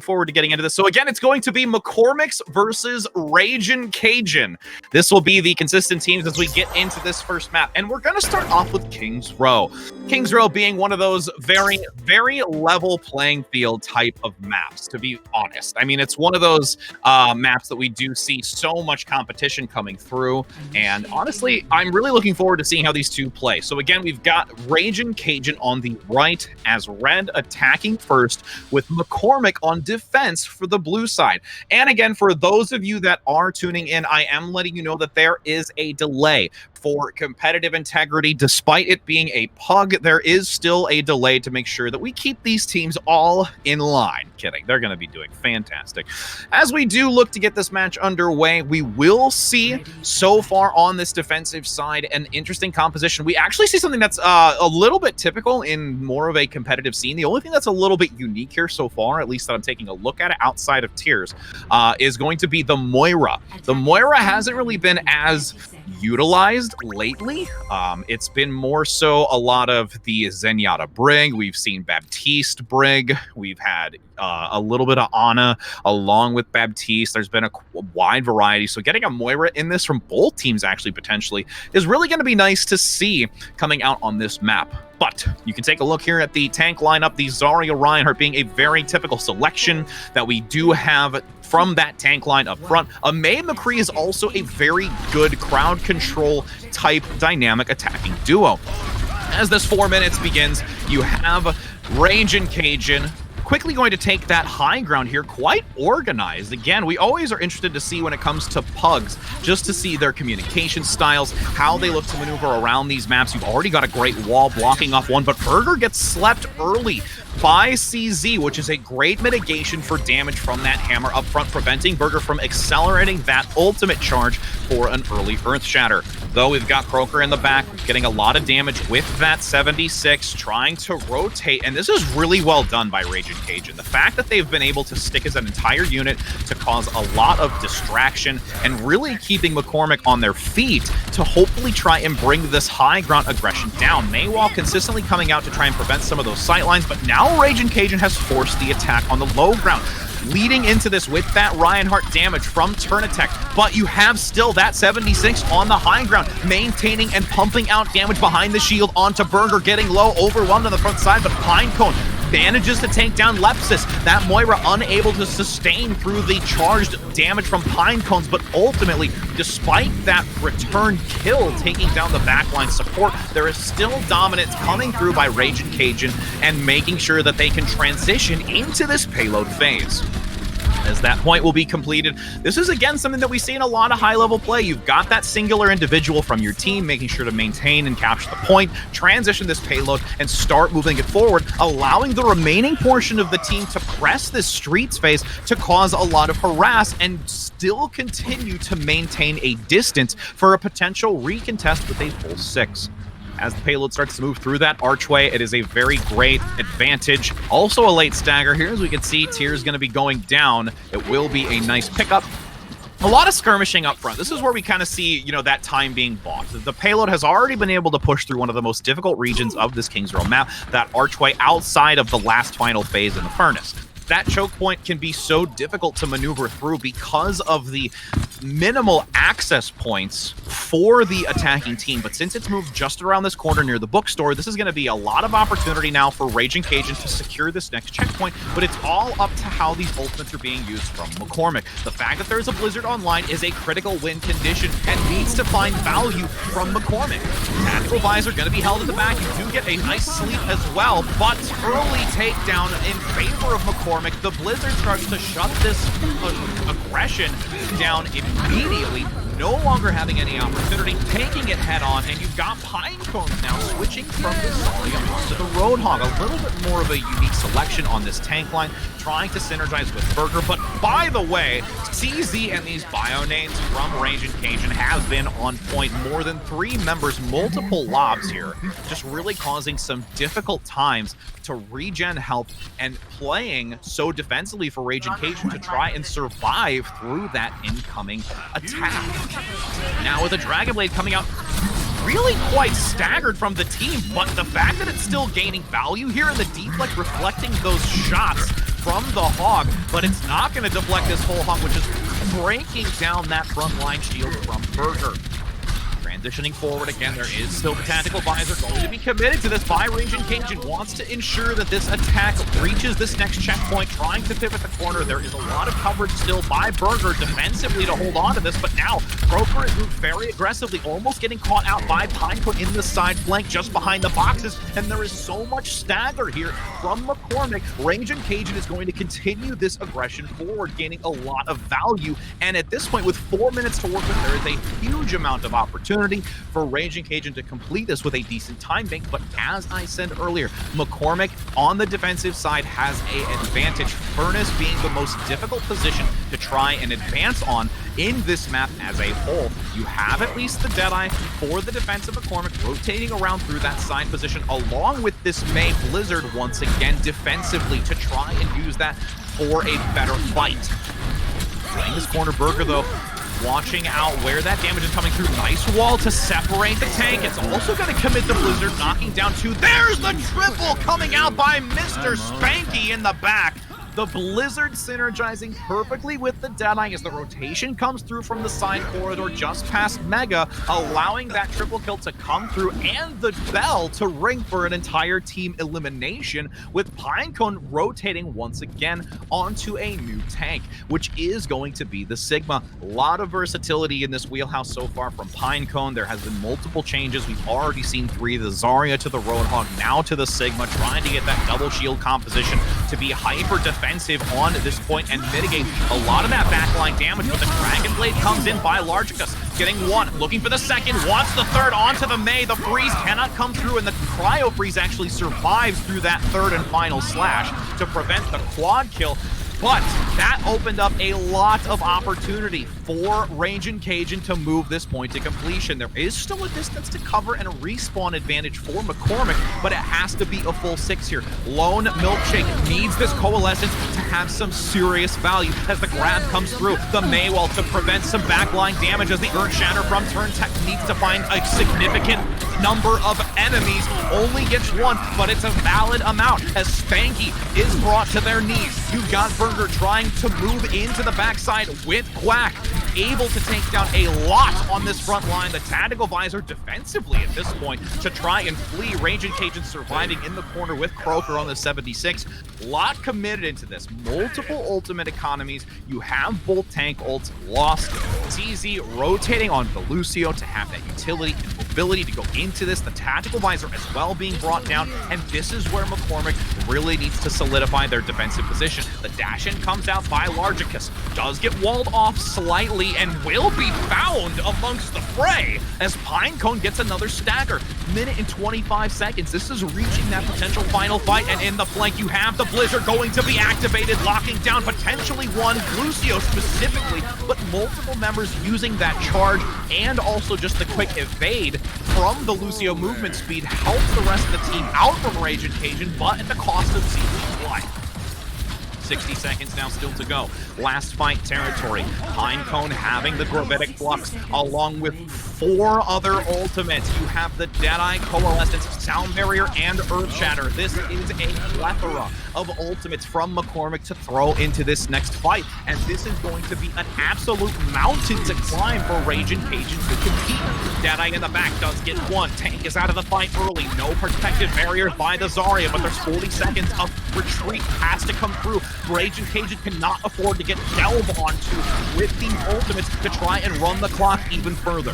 forward to getting into this. So again, it's going to be McCormick's versus Ragin' Cajun. This will be the consistent teams as we get into this first map. And we're going to start off with Kings Row. Kings Row being one of those very, very level playing field type of maps, to be honest. I mean, it's one of those maps that we do see so much competition coming through. And honestly, I'm really looking forward to seeing how these two play. So again, we've got Ragin' Cajun on the right as red attacking first with McCormick on defense for the blue side. And again, for those of you that are tuning in, I am letting you know that there is a delay for competitive integrity. Despite it being a PUG, there is still a delay to make sure that we keep these teams all in line. Kidding, they're going to be doing fantastic. As we do look to get this match underway, we will see so far on this defensive side an interesting composition. We actually see something that's a little bit typical in more of a competitive scene. The only thing that's a little bit unique here so far, at least that I'm taking a look at it outside of tiers, is going to be the Moira. The Moira hasn't really been as utilized lately. It's been more so a lot of the Zenyatta Brig. We've seen Baptiste Brig. We've had a little bit of Ana along with Baptiste. There's been a wide variety. So getting a Moira in this from both teams actually potentially is really going to be nice to see coming out on this map. But you can take a look here at the tank lineup, the Zarya Reinhardt being a very typical selection that we do have from that tank line up front. A May McCree is also a very good crowd control type dynamic attacking duo. As this 4 minutes begins, you have Ragin' Cajun quickly going to take that high ground here, quite organized. Again, we always are interested to see when it comes to PUGs, just to see their communication styles, how they look to maneuver around these maps. You've already got a great wall blocking off one, but Burger gets slept early by CZ, which is a great mitigation for damage from that hammer up front, preventing Burger from accelerating that ultimate charge for an early Earth Shatter. Though we've got Croaker in the back, getting a lot of damage with that 76, trying to rotate, and this is really well done by Ragin' Cajun. The fact that they've been able to stick as an entire unit to cause a lot of distraction and really keeping McCormick on their feet to hopefully try and bring this high ground aggression down. Maywall consistently coming out to try and prevent some of those sight lines, but now Ragin' Cajun has forced the attack on the low ground, leading into this with that Reinhardt damage from Turnatech, but you have still that 76 on the high ground, maintaining and pumping out damage behind the shield onto Burger, getting low, overwhelmed on the front side, but Pinecone manages to take down Lepsis. That Moira unable to sustain through the charged damage from Pinecones, but ultimately, despite that return kill taking down the backline support, there is still dominance coming through by Ragin' Cajun and making sure that they can transition into this payload phase. As that point will be completed, this is again something that we see in a lot of high-level play. You've got that singular individual from your team making sure to maintain and capture the point, transition this payload, and start moving it forward, allowing the remaining portion of the team to press this streets phase to cause a lot of harass and still continue to maintain a distance for a potential recontest with a full 6. As the payload starts to move through that archway, it is a very great advantage. Also a late stagger here, as we can see, Tier's going to be going down. It will be a nice pickup. A lot of skirmishing up front. This is where we kind of see, you know, that time being bought. The payload has already been able to push through one of the most difficult regions of this Kings Row map, that archway outside of the last final phase in the furnace. That choke point can be so difficult to maneuver through because of the minimal access points for the attacking team. But since it's moved just around this corner near the bookstore, this is going to be a lot of opportunity now for Ragin' Cajun to secure this next checkpoint. But it's all up to how these ultimates are being used from McCormick. The fact that there's a Blizzard online is a critical win condition and needs to find value from McCormick. Tactical Visor going to be held at the back. You do get a nice sleep as well, but early takedown in favor of McCormick. The Blizzard starts to shut this aggression down immediately, no longer having any opportunity, taking it head on, and you've got Pinecones now switching from the Zarya onto the Roadhog. A little bit more of a unique selection on this tank line, trying to synergize with Burger. But by the way, CZ and these bio names from Ragin' Cajun have been on point. More than 3 members, multiple lobs here, just really causing some difficult times to regen health and playing so defensively for Ragin' Cajun to try and survive through that incoming attack. Now with a Dragon Blade coming out really quite staggered from the team, but the fact that it's still gaining value here in the deflect, reflecting those shots from the Hog, but it's not going to deflect this whole Hog, which is breaking down that front line shield from Burger. Transitioning forward again, there is still the Tactical Visor going to be committed to this by Raging Cajun. Wants to ensure that this attack reaches this next checkpoint, trying to pivot the corner. There is a lot of coverage still by Burger defensively to hold on to this, but now Croker is moved very aggressively, almost getting caught out by Pinecone in the side flank just behind the boxes, and there is so much stagger here from McCormick. Raging Cajun is going to continue this aggression forward, gaining a lot of value, and at this point, with 4 minutes to work with, there is a huge amount of opportunity for Raging Cajun to complete this with a decent time bank. But as I said earlier, McCormick on the defensive side has an advantage. Furnace being the most difficult position to try and advance on in this map as a whole. You have at least the Deadeye for the defense of McCormick rotating around through that side position, along with this May Blizzard once again defensively to try and use that for a better fight. Playing this corner, Burger though, watching out where that damage is coming through. Nice wall to separate the tank. It's also going to commit the Blizzard, knocking down two. There's the triple coming out by Mr. Spanky in the back. The Blizzard synergizing perfectly with the Deadeye as the rotation comes through from the side corridor just past Mega, allowing that triple kill to come through and the bell to ring for an entire team elimination, with Pinecone rotating once again onto a new tank, which is going to be the Sigma. A lot of versatility in this wheelhouse so far from Pinecone. There has been multiple changes. We've already seen 3, the Zarya to the Roadhog, now to the Sigma, trying to get that double shield composition to be hyper defensive on this point and mitigate a lot of that backline damage. But the Dragon Blade comes in by Largicus, getting one, looking for the second, wants the third onto the May. The freeze cannot come through, and the Cryo Freeze actually survives through that third and final slash to prevent the quad kill. But that opened up a lot of opportunity for Raging Cajun to move this point to completion. There is still a distance to cover and a respawn advantage for McCormick, but it has to be a full 6 here. Lone Milkshake needs this Coalescence to have some serious value as the grab comes through. The Maywall to prevent some backline damage as the Earthshatter from Turn Tech needs to find a significant number of enemies. Only gets one, but it's a valid amount as Spanky is brought to their knees. You've got Burger trying to move into the backside with Quack, able to take down a lot on this front line. The Tactical Visor defensively at this point to try and flee. Raging Cajun surviving in the corner with Croker on the 76. Lot committed into this. Multiple ultimate economies. You have both tank ults lost. TZ rotating on Velucio to have that utility and mobility to go into this. The Tactical Visor as well being brought down, and this is where McCormick really needs to solidify their defensive position. The dash-in comes out by Largicus, does get walled off slightly and will be found amongst the fray as Pinecone gets another stagger. Minute and 25 seconds. This is reaching that potential final fight, and in the flank you have the Blizzard going to be activated, locking down potentially one, Lucio specifically, but multiple members using that charge, and also just the quick evade from the Lucio movement speed helps the rest of the team out from Raging Cajun, but at the cost of CZ's life. 60 seconds now still to go. Last fight territory. Pinecone having the Gravitic Flux along with 4 other ultimates. You have the Deadeye, Coalescence, Sound Barrier, and Earthshatter. This is a plethora of ultimates from McCormick to throw into this next fight, and this is going to be an absolute mountain to climb for Raging Cajun to compete. Deadeye in the back does get one. Tank is out of the fight early. No protective barriers by the Zarya, but there's 40 seconds of retreat has to come through. Raging Cajun cannot afford to get delved onto with these ultimates to try and run the clock even further.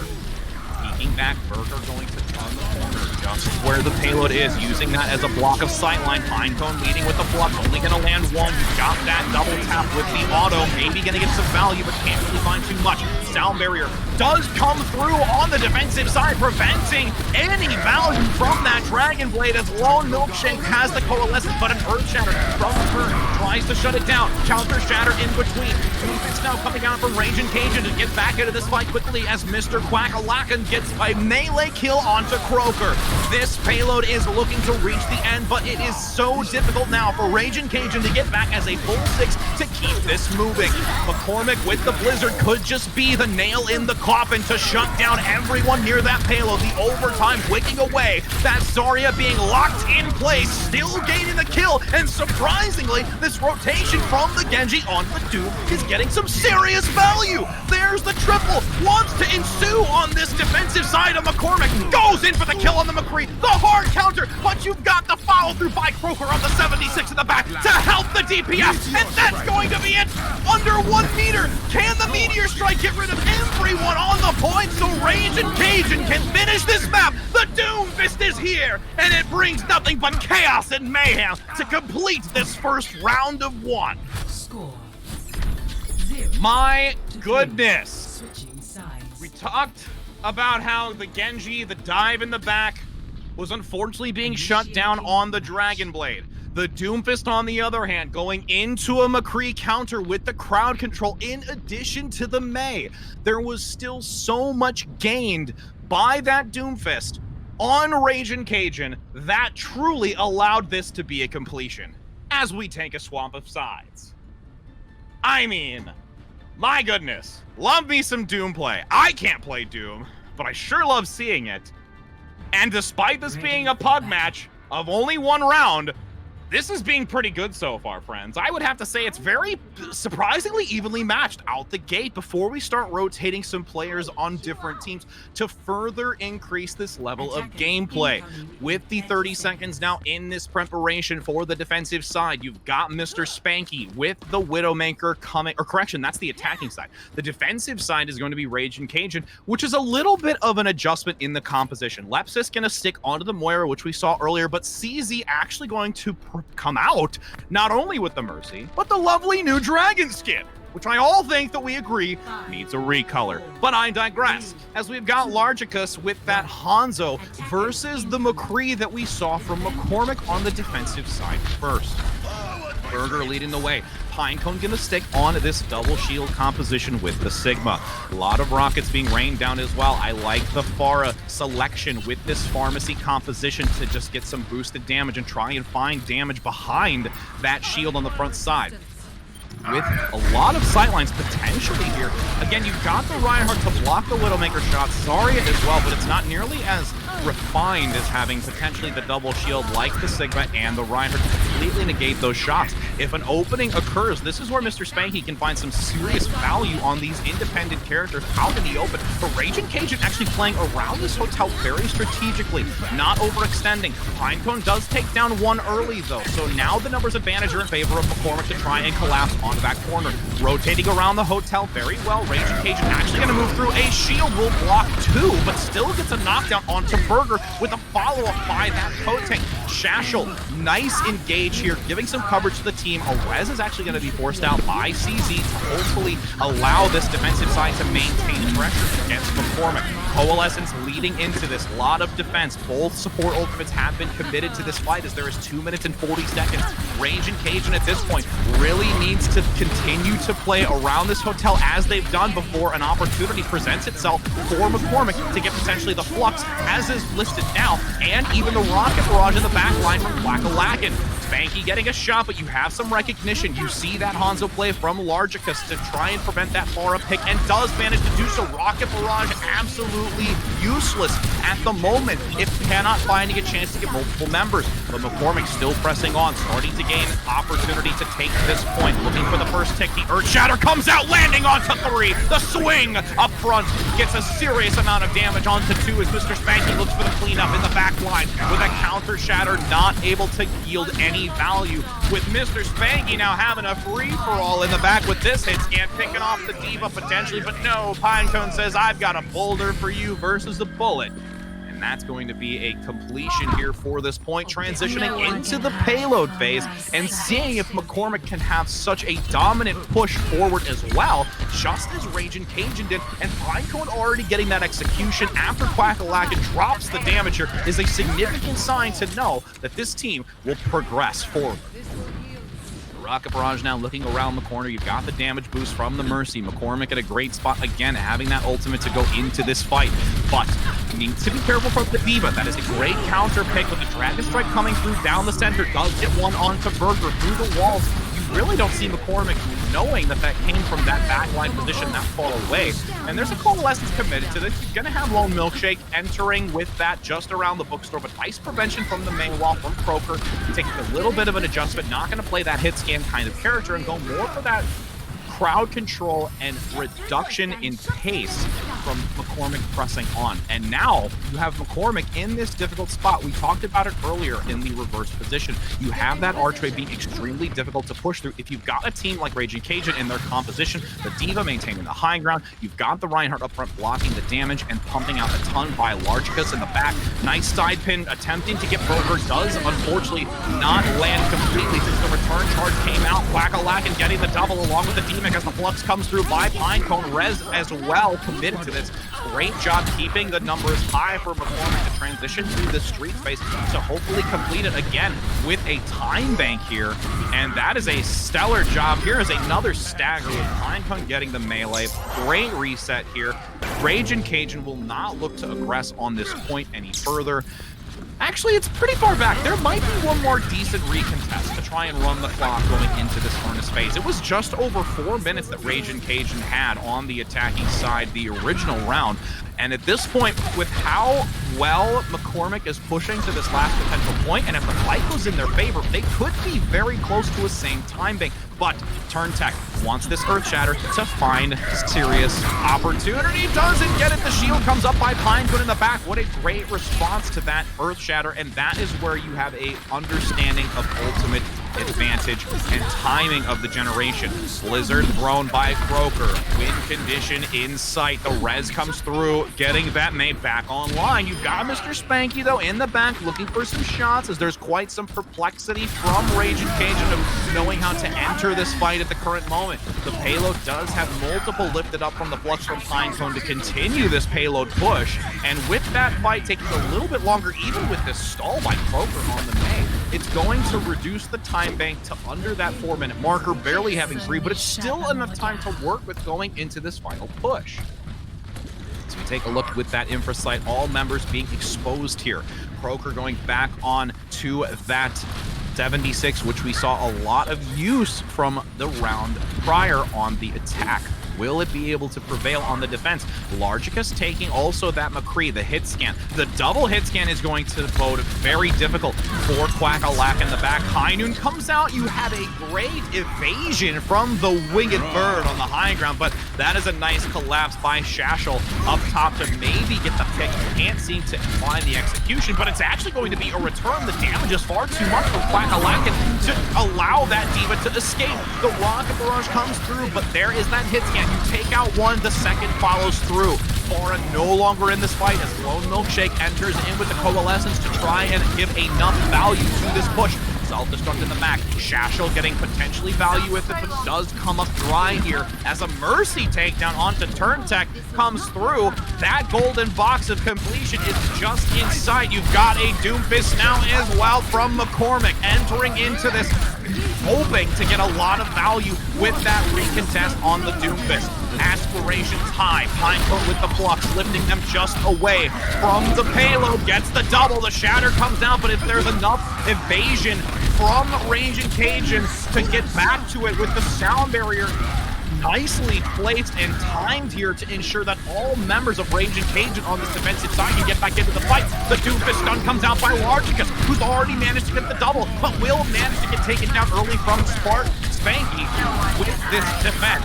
Peeking back, Burger going to turn the corner just where the payload is, using that as a block of sightline. Pinecone leading with the flux, only going to land one. You got that double tap with the auto, maybe going to get some value, but can't really find too much. Sound Barrier does come through on the defensive side, preventing any value from that Dragon Blade as Lone Milkshake has the Coalescence, but an Earthshatter from the turn tries to shut it down. Counter Shatter in between. Movements now coming out from Raging Cajun to get back into this fight quickly as Mr. Quack-a-Lacken gets A melee kill onto Croaker. This payload is looking to reach the end, but it is so difficult now for Raging Cajun to get back as a full 6 to keep this moving. McCormick with the Blizzard could just be the nail in the coffin to shut down everyone near that payload. The overtime wicking away. That Zarya being locked in place, still gaining the kill, and surprisingly, this rotation from the Genji on the Doom is getting some serious value. There's the triple, wants to ensue on this defensive side of McCormick, goes in for the kill on the McCree, the hard counter, but you've got the follow through by Croaker on the 76 in the back to help the DPS, and that's going to be it. Under 1 meter, can the Meteor Strike get rid of everyone on the point so Raging Cajun can finish this map? The Doom Fist is here, and it brings nothing but chaos and mayhem to complete this first round of 1. Score. My goodness. We talked about how the Genji, the dive in the back, was unfortunately being shut down on the Dragon Blade. The Doomfist, on the other hand, going into a McCree counter with the crowd control in addition to the Mei. There was still so much gained by that Doomfist on Raging Cajun that truly allowed this to be a completion. As we take a swamp of sides. I mean, my goodness, love me some Doom play. I can't play Doom, but I sure love seeing it. And despite this being a PUG match of only 1 round, this is being pretty good so far, friends. I would have to say it's very surprisingly evenly matched out the gate before we start rotating some players on different teams to further increase this level of gameplay. With the 30 seconds now in this preparation for the defensive side, you've got Mr. Spanky with the Widowmaker coming, or correction, that's the attacking side. The defensive side is going to be Raging Cajun, which is a little bit of an adjustment in the composition. Lepsis going to stick onto the Moira, which we saw earlier, but CZ actually going to come out not only with the Mercy, but the lovely new Dragon skin, which I all think that we agree needs a recolor. But I digress, as we've got Largicus with that Hanzo versus the McCree that we saw from McCormick on the defensive side first. Burger leading the way. Pinecone gonna stick on this double shield composition with the Sigma. A lot of rockets being rained down as well. I like the Pharah selection with this pharmacy composition to just get some boosted damage and try and find damage behind that shield on the front side. With a lot of sightlines potentially here. Again, you've got the Reinhardt to block the Widowmaker shots, Zarya as well, but it's not nearly as refined as having potentially the double shield like the Sigma and the Reinhardt to completely negate those shots. If an opening occurs, this is where Mr. Spanky can find some serious value on these independent characters out in the open. But Raging Cajun actually playing around this hotel very strategically, not overextending. Pinecone does take down 1 early though, so now the numbers advantage are in favor of McCormick to try and collapse onto that corner. Rotating around the hotel very well. Raging Cajun actually going to move through. A shield will block 2, but still gets a knockdown onto Burger with a follow-up by that Potent. Shashel, nice engage here, giving some coverage to the team. Arez is actually going to be forced out by CZ to hopefully allow this defensive side to maintain pressure against McCormick. Coalescence leading into this. Lot of defense. Both support ultimates have been committed to this fight as there is 2 minutes and 40 seconds. Raging Cajun at this point really needs to continue to play around this hotel as they've done before an opportunity presents itself for McCormick to get potentially the Flux, as is listed now, and even the Rocket Barrage in the back line from Quackalacken. Spanky getting a shot, but you have some recognition. You see that Hanzo play from Largicus to try and prevent that Pharah pick, and does manage to do so. Rocket Barrage absolutely useless at the moment if cannot finding a chance to get multiple members. But McCormick still pressing on, starting to gain opportunity to take this point. Looking for the first tick. The Earth Shatter comes out, landing onto 3. The swing up front gets a serious amount of damage onto 2 as Mr. Spanky looks for the cleanup in the back line with a counter shatter, not able to yield any value. With Mr. Spanky now having a free-for-all in the back with this hit scan, picking off the Diva potentially, but no, Pinecone says, I've got a boulder for you versus the bullet. And that's going to be a completion here for this point, transitioning into the payload phase and seeing if McCormick can have such a dominant push forward as well, just as Raging Cajun did. And Pinecone already getting that execution after Quackalacken drops the damager is a significant sign to know that this team will progress forward. Rocket Barrage now looking around the corner. You've got the damage boost from the Mercy. McCormick at a great spot again, having that ultimate to go into this fight. But you need to be careful from the D.Va. That is a great counter pick with the Dragon Strike coming through down the center. Does get one onto Burger through the walls. You really don't see McCormick knowing that that came from that backline position that far away. And there's a Coalescence committed to this. You're going to have Lone Milkshake entering with that just around the bookstore, but ice prevention from the main wall from Croaker, taking a little bit of an adjustment, not going to play that hit scan kind of character and go more for that crowd control and reduction in pace from McCormick pressing on. And now you have McCormick in this difficult spot. We talked about it earlier in the reverse position. You have that archway being extremely difficult to push through. If you've got a team like Raging Cajun in their composition, the D.Va maintaining the high ground, you've got the Reinhardt up front blocking the damage and pumping out a ton by Largicus in the back. Nice side pin attempting to get Broker, does unfortunately not land completely since the return charge came out. Quack-a-lack getting the double along with the Demon as the Flux comes through by Pinecone. Rez as well committed to this. Great job keeping the numbers high for McCormick to transition through the street space to hopefully complete it again with a time bank here. And that is a stellar job. Here is another stagger with Pinecone getting the melee. Great reset here. Raging Cajun will not look to aggress on this point any further. Actually, it's pretty far back. There might be one more decent recontest to try and run the clock going into this furnace phase. It was just over 4 minutes that Raging Cajun had on the attacking side the original round. And at this point, with how well McCormick is pushing to this last potential point, and if the fight goes in their favor, they could be very close to a same time bank. But Turn Tech wants this Earth Shatter to find serious opportunity. Doesn't get it. The shield comes up by Pinecone in the back. What a great response to that Earth Shatter. And that is where you have a understanding of ultimate advantage and timing of the generation. Blizzard thrown by Croaker. Win condition in sight. The res comes through, getting that mate back online. You've got Mr. Spanky, though, in the back, looking for some shots, as there's quite some perplexity from Raging Cajun of knowing how to enter this fight at the current moment. The payload does have multiple lifted up from the Flux from Pinecone to continue this payload push. And with that fight taking a little bit longer, even with this stall by Croaker on the main, it's going to reduce the time bank to under that 4-minute marker, barely having 3, but it's still enough time to work with going into this final push. So we take a look with that infra site, all members being exposed here. Croaker going back on to that 76, which we saw a lot of use from the round prior on the attack. Will it be able to prevail on the defense? Largicus taking also that McCree, the hit scan. The double hit scan is going to bode very difficult for Quack-a-lack in the back. High Noon comes out. You have a great evasion from the Winged Bird on the high ground, but that is a nice collapse by Shashel up top to maybe get the pick. Can't seem to find the execution, but it's actually going to be a return. The damage is far too much for Quack-a-lack to allow that D.Va to escape. The Rocket Barrage comes through, but there is that hit scan. You take out one, the second follows through. Fora no longer in this fight as Lone Milkshake enters in with the Coalescence to try and give enough value to this push. Self-destruct in the back. Shashel getting potentially value with it, but does come up dry here as a Mercy takedown onto Turn Tech comes through. That golden box of completion is just in sight. You've got a Doomfist now as well from McCormick entering into this, hoping to get a lot of value with that recontest on the Doomfist. Aspirations high. Pinecone with the Flux, lifting them just away from the payload. Gets the double. The Shatter comes down, but if there's enough evasion from Raging Cajun to get back to it with the sound barrier nicely placed and timed here to ensure that all members of Raging Cajun on this defensive side can get back into the fight. The Doomfist stun comes out by Largicus, who's already managed to get the double, but will manage to get taken down early from Spanky with this defense.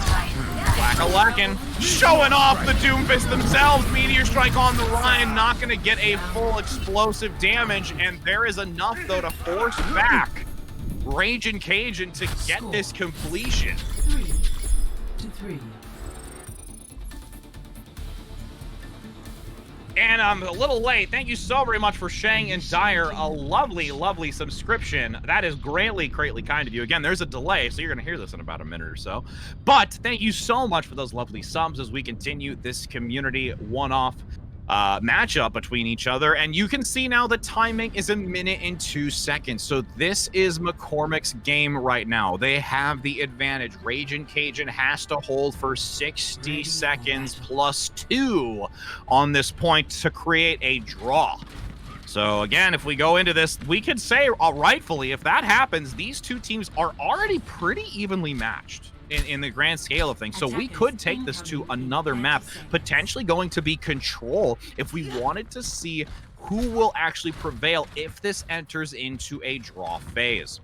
Quack-a-lackin' showing off the Doomfist themselves. Meteor Strike on the Ryan, not going to get a full explosive damage, and there is enough, though, to force back Raging Cajun to get this completion. 3-3. And I'm a little late. Thank you so very much for Shang and Dyer. A lovely, lovely subscription. That is greatly, greatly kind of you. Again, there's a delay, so you're going to hear this in about a minute or so. But thank you so much for those lovely subs as we continue this community one-off. matchup between each other, and you can see now the timing is 1 minute and 2 seconds. So this is McCormick's game right now. They have the advantage. Raging Cajun has to hold for 60 seconds plus 2 on this point to create a draw. So again, if we go into this, we could say rightfully, if that happens, these two teams are already pretty evenly matched in the grand scale of things. So we could take this to another map, potentially going to be Control, if we wanted to see who will actually prevail if this enters into a draw phase.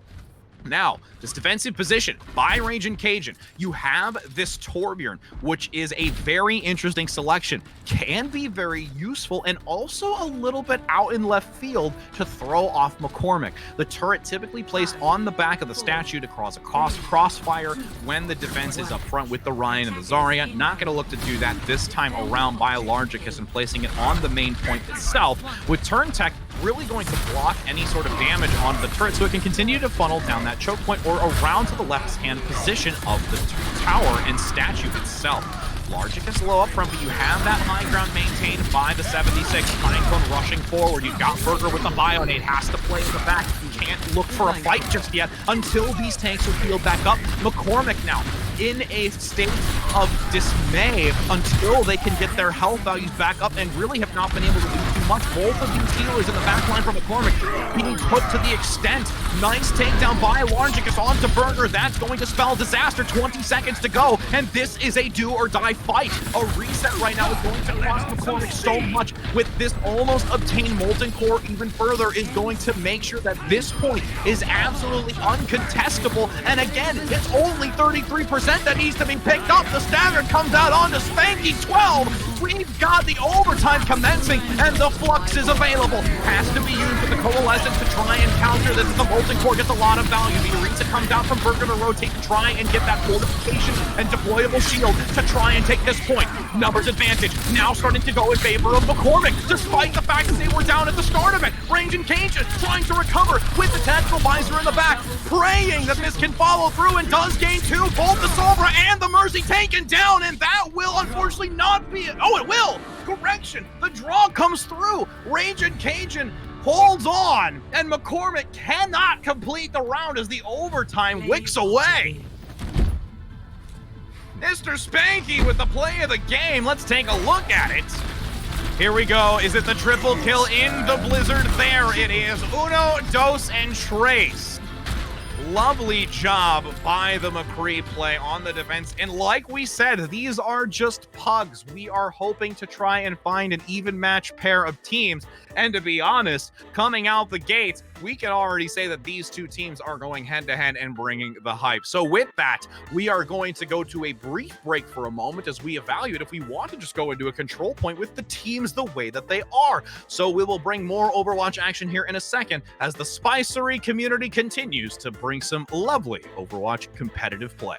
Now, this defensive position by Raging Cajun, you have this Torbjorn, which is a very interesting selection. Can be very useful and also a little bit out in left field to throw off McCormick. The turret typically placed on the back of the statue to cause a crossfire when the defense is up front with the Ryan and the Zarya. Not going to look to do that this time around by Largicus and placing it on the main point itself, with Turn Tech really going to block any sort of damage on the turret so it can continue to funnel down that choke point or around to the left-hand position of the tower and statue itself. Largicus low up front, but you have that high ground maintained by the 76. Pinecone rushing forward. You've got Burger with the Bionade, has to play in the back. You can't look for a fight just yet until these tanks are healed back up. McCormick now in a state of dismay until they can get their health values back up and really have not been able to do too much. Both of these healers in the back line from McCormick being put to the extent. Nice takedown by Largicus onto Burger. That's going to spell disaster. 20 seconds to go, and this is a do or die fight. A reset right now is going to cost McCormick so much. With this almost obtained Molten Core even further is going to make sure that this point is absolutely uncontestable. And again, it's only 33% that needs to be picked up. The stagger comes out onto Spanky 12. We've got the overtime commencing, and the Flux is available. Has to be used with the Coalescence to try and counter this. The Molten Core gets a lot of value. The Arisa comes out from Burger to rotate to try and get that fortification and deployable shield to try and take this point. Numbers advantage now starting to go in favor of McCormick, despite the fact that they were down at the start of it. Raging Cajun trying to recover with the tactical visor in the back, praying that this can follow through, and does gain 2. Both the Solbra and the Mercy taken down, and that will unfortunately not be it. Oh, it will! Correction! The draw comes through. Raging Cajun holds on, and McCormick cannot complete the round as the overtime wicks away. Mr. Spanky with the play of the game. Let's take a look at it. Here we go. Is it the triple kill in the Blizzard? There it is. Uno, Dos, and Trace. Lovely job by the McCree play on the defense. And like we said, these are just pugs. We are hoping to try and find an even match pair of teams. And to be honest, coming out the gates, we can already say that these two teams are going head-to-head and bringing the hype. So with that, we are going to go to a brief break for a moment as we evaluate if we want to just go into a control point with the teams the way that they are. So we will bring more Overwatch action here in a second as the Spicery community continues to bring some lovely Overwatch competitive play.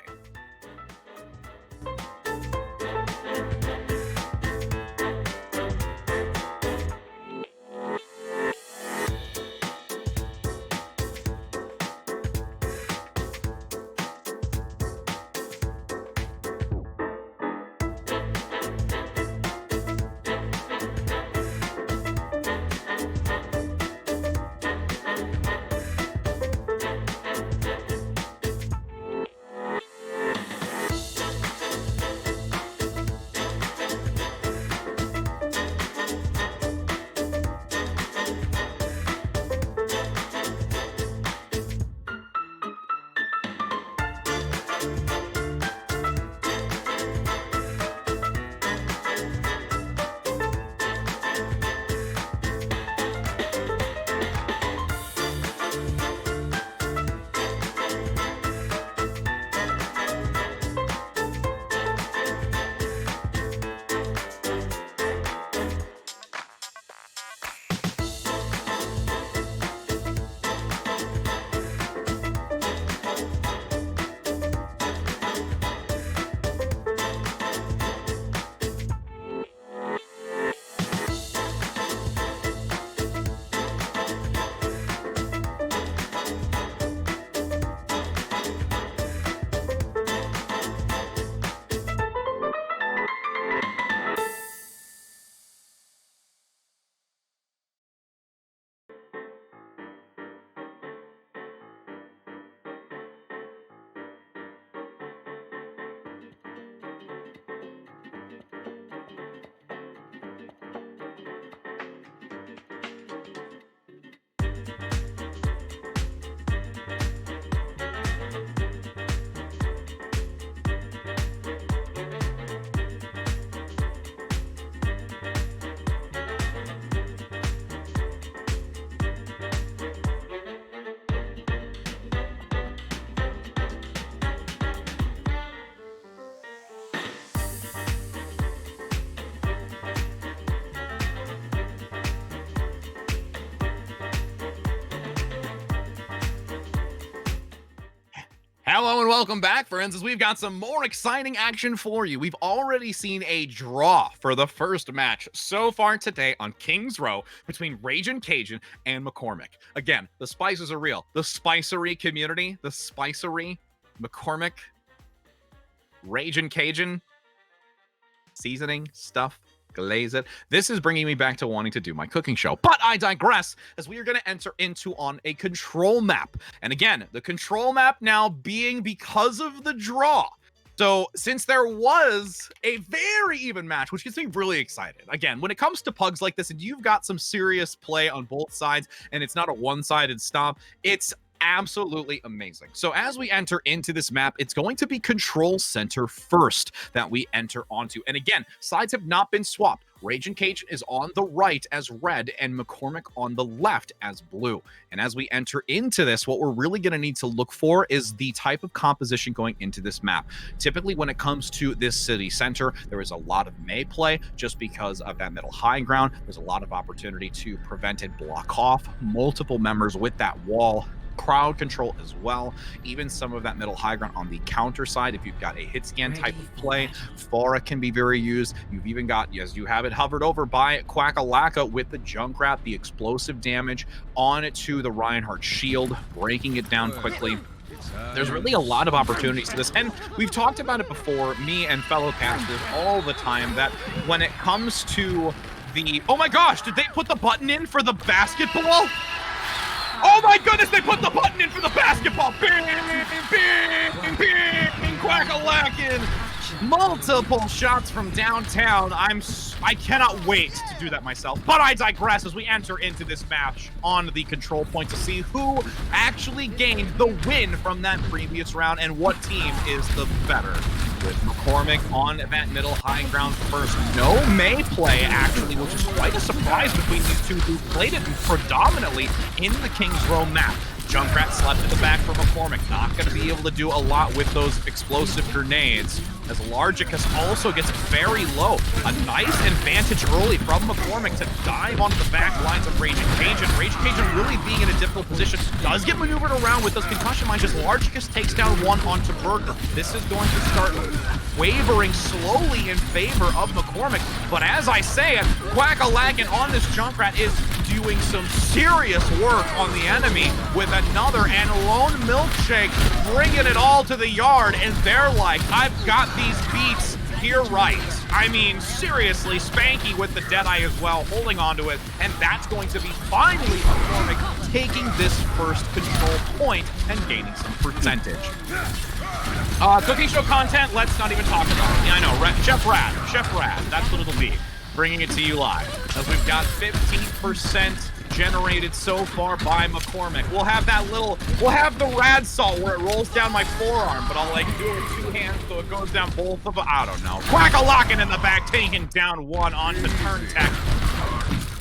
Hello and welcome back, friends, as we've got some more exciting action for you. We've already seen a draw for the first match so far today on Kings Row between Raging Cajun and McCormick. Again, the spices are real. The Spicery community, the Spicery, McCormick, Raging Cajun, seasoning, stuff, glaze it. This is bringing me back to wanting to do my cooking show. But I digress, as we are going to enter into on a control map. And again, the control map now being because of the draw. So since there was a very even match, which gets me really excited. Again, when it comes to pugs like this, and you've got some serious play on both sides, and it's not a one-sided stop, it's absolutely amazing. So as we enter into this map, it's going to be control center first that we enter onto. And again, sides have not been swapped. Raging Cajun is on the right as red and McCormick on the left as blue. And as we enter into this, what we're really going to need to look for is the type of composition going into this map. Typically, when it comes to this city center, there is a lot of May play just because of that middle high ground. There's a lot of opportunity to prevent and block off multiple members with that wall. Crowd control as well, even some of that middle high ground on the counter side. If you've got a hit scan type of play, Fora can be very used. You've even got, as you have it hovered over by Quackalacka with the Junkrat, the explosive damage on it to the Reinhardt shield, breaking it down quickly. There's really a lot of opportunities to this, and we've talked about it before, me and fellow casters all the time, that when it comes to the, oh my gosh, did they put the button in for the basketball? Oh my goodness, they put the button in for the basketball! Bing, bing, bing, quack-a-lackin'! Multiple shots from downtown. I cannot wait to do that myself. But I digress as we enter into this match on the control point to see who actually gained the win from that previous round and what team is the better. With McCormick on that middle high ground first. No May play, actually, which is quite a surprise between these two who played it predominantly in the Kings Row map. Junkrat slept in the back for McCormick. Not going to be able to do a lot with those explosive grenades, as Largicus also gets very low. A nice advantage early from McCormick to dive onto the back lines of Raging Cajun. Raging Cajun really being in a difficult position. Does get maneuvered around with those concussion mines as Largicus takes down one onto Burger. This is going to start wavering slowly in favor of McCormick. But as I say it, Quackalackin' on this Junkrat is doing some serious work on the enemy with another, and Lone Milkshake bringing it all to the yard, and they're like, I've got these beats here right. I mean, seriously, Spanky with the Deadeye as well, holding on to it, and that's going to be finally McCormick taking this first control point and gaining some percentage. Cooking show content, let's not even talk about it. Yeah, I know, Chef Rad, that's what it'll be. Bringing it to you live, as we've got 15% generated so far by McCormick. We'll have the rad salt where it rolls down my forearm, but I'll like do it with two hands so it goes down both of them. I don't know. Quack-a-lockin' in the back, taking down one onto Turn Tech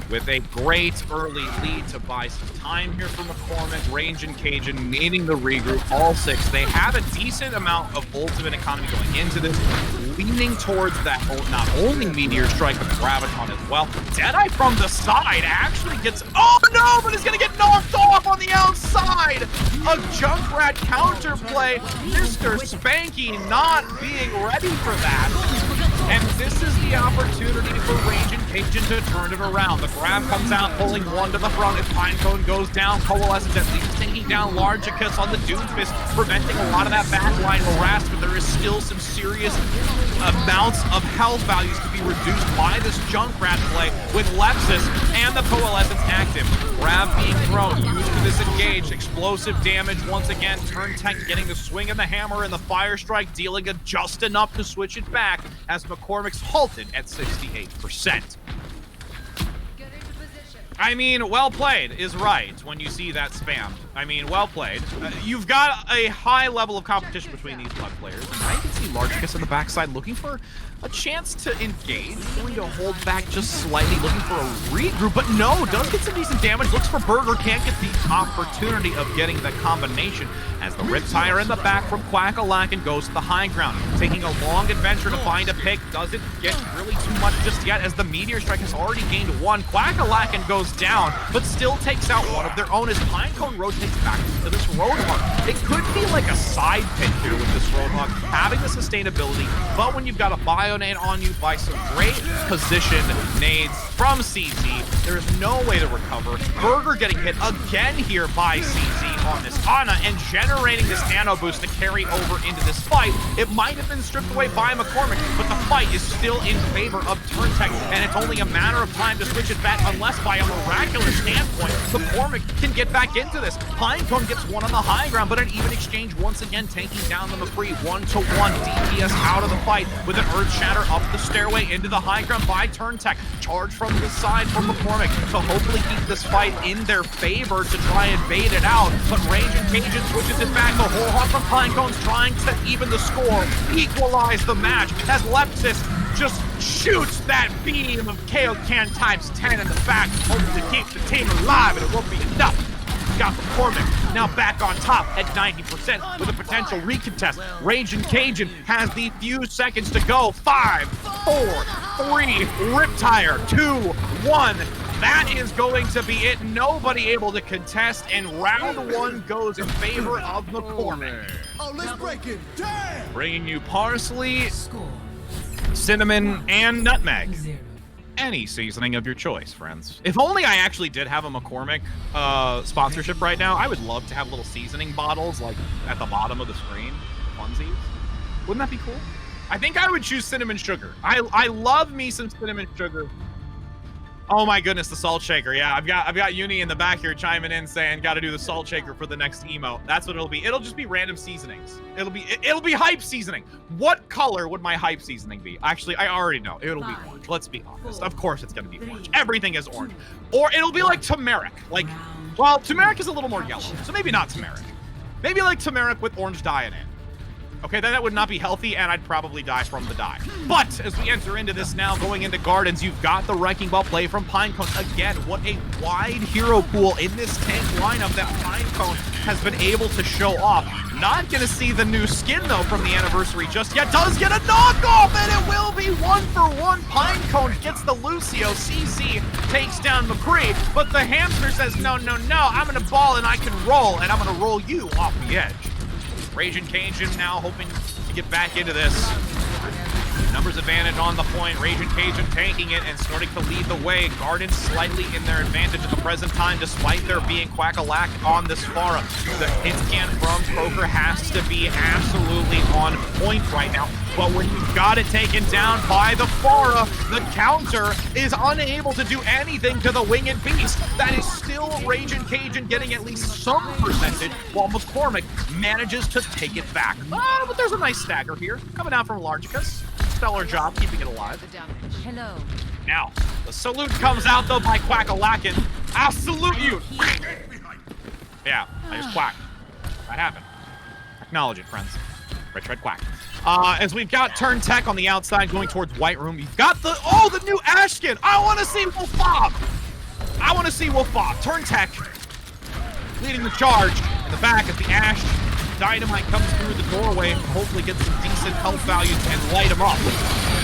with a great early lead to buy some time here for McCormick. Raging Cajun needing the regroup, all six. They have a decent amount of ultimate economy going into this, leaning towards that not only Meteor Strike, but Graviton as well. Deadeye from the side actually gets, oh no, but he's gonna get knocked off on the outside. A Junkrat counterplay. Mr. Spanky not being ready for that. And this is the opportunity for Raging Cajun to turn it around. The grab comes out, pulling one to the front as Pinecone goes down. Coalescence at least taking down Largicus on the Doomfist, preventing a lot of that backline harassment. There is still some serious amounts of health values to be reduced by this Junkrat play with Lepsis and the Coalescence active. Grab being thrown, used for this engage. Explosive damage once again. Turn Tech getting the swing of the hammer and the Fire Strike, dealing it just enough to switch it back as McCormick's halted at 68%. I mean, well played is right when you see that spam. I mean, well played. You've got a high level of competition between these Pug players, and I can see Largicus in the backside looking for a chance to engage, going to hold back just slightly, looking for a regroup, but no, does get some decent damage, looks for Burger, can't get the opportunity of getting the combination as the Riptire in the back from Quackalack goes to the high ground, taking a long adventure to find a pick, doesn't get really too much just yet as the Meteor Strike has already gained one. Quackalack goes down, but still takes out one of their own as Pinecone rotates back to this Roadhog. It could be like a side pick here with this Roadhog, having the sustainability, but when you've got a Bio-nade on you by some great position nades from CZ, there is no way to recover. Burger getting hit again here by CZ on this Ana and generating this nano boost to carry over into this fight. It might have been stripped away by McCormick, but the fight is still in favor of Turntech, and it's only a matter of time to switch it back unless by a miraculous standpoint, McCormick can get back into this. Pinecone gets one on the high ground, but an even exchange once again, taking down the McCree 1-to-1. DPS out of the fight with an Earth Shatter up the stairway into the high ground by Turntech. Charge from the side from McCormick to hopefully keep this fight in their favor to try and bait it out, but Raging Cajun switches it back. The whole hop from Pinecone's trying to even the score, equalize the match as Lepsis just shoots that beam of Kaioken ×10 in the back, hoping to keep the team alive, and it won't be enough. Got McCormick now back on top at 90% with a potential recontest. Raging Cajun has the few seconds to go. 5, 4, 3, Riptire, 2, 1. That is going to be it. Nobody able to contest, and round one goes in favor of McCormick. Oh, let's break it. Damn! Bringing you parsley, Score cinnamon, and nutmeg. 0. Any seasoning of your choice, friends. If only I actually did have a McCormick sponsorship right now. I would love to have little seasoning bottles like at the bottom of the screen, funsies. Wouldn't that be cool? I think I would choose cinnamon sugar. I love me some cinnamon sugar. Oh my goodness, the salt shaker. Yeah, I've got Uni in the back here chiming in saying got to do the salt shaker for the next emote. That's what it'll be. It'll just be random seasonings. It'll be hype seasoning. What color would my hype seasoning be? Actually, I already know. It'll be orange. Let's be honest. Of course it's going to be orange. Everything is orange. Or it'll be like turmeric. Like, well, turmeric is a little more yellow. So maybe not turmeric. Maybe like turmeric with orange dye in it. Okay, then that would not be healthy, and I'd probably die from the dye. But as we enter into this now, going into Gardens, you've got the Wrecking Ball play from Pinecone. Again, what a wide hero pool in this tank lineup that Pinecone has been able to show off. Not going to see the new skin, though, from the anniversary just yet. Does get a knockoff, and it will be 1-for-1. Pinecone gets the Lucio. CC takes down McCree, but the hamster says, no, no, no, I'm going to ball and I can roll, and I'm going to roll you off the edge. Raging Cajun now hoping to get back into this. Numbers advantage on the point. Raging Cajun tanking it and starting to lead the way. Gardens slightly in their advantage at the present time, despite there being Quackalack on this Pharah. The hit scan from Croker has to be absolutely on point right now. But when you've got it taken down by the Pharah, the counter is unable to do anything to the Winged Beast. That is still Raging Cajun getting at least some percentage, while McCormick manages to take it back. But there's a nice stagger here, coming out from Largicus. Stellar job keeping it alive. Hello. Now, the salute comes out, though, by Quackalack. I'll salute you! Yeah, I just quacked. That happened. Acknowledge it, friends. Red quack. As we've got Turntech on the outside going towards White Room, you've got the new Ash skin. I want to see Wolf Bob. I want to see Wolf Bob. Turntech leading the charge in the back as the Ash Dynamite comes through the doorway and hopefully gets some decent health values and light him up.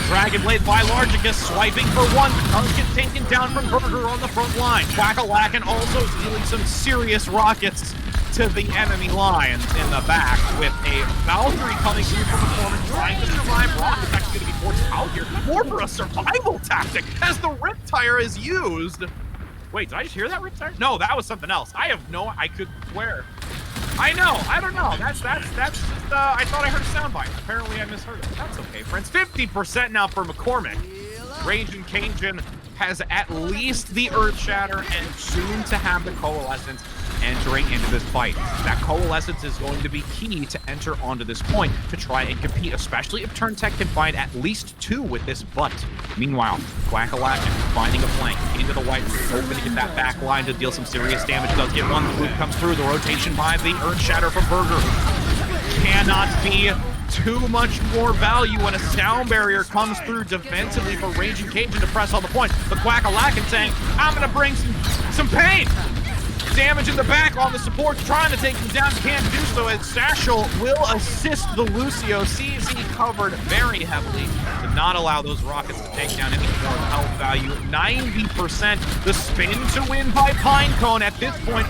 Dragon Blade by Largicus, swiping for one. Does get taken down from Burger on the front line. Quackalack also dealing some serious rockets to the enemy lines in the back with a Valkyrie coming through from the corner, trying to survive. Rocket's actually going to be forced out here. More for a survival tactic as the Riptire is used. Wait, did I just hear that Riptire? No, that was something else. I could swear. I know, I don't know. That's just, I thought I heard a soundbite. Apparently I misheard it. That's okay, friends. 50% now for McCormick. Raging Cajun has at least the Earth Shatter and soon to have the Coalescence entering into this fight. That Coalescence is going to be key to enter onto this point to try and compete, especially if Turntech can find at least 2 with this butt. Meanwhile, Quackalack finding a flank into the White Room, hoping to get that back line to deal some serious damage. Does get one, the loop comes through, the rotation by the Earth Shatter from Burger. Cannot be too much more value when a sound barrier comes through defensively for Raging Cajun to press all the points. But Quack-a-Lack saying, I'm gonna bring some pain. Damage in the back on the support, trying to take him down, can't do so as Sashel will assist the Lucio. CZ covered very heavily to not allow those rockets to take down any more health value. 90% the spin to win by Pinecone at this point,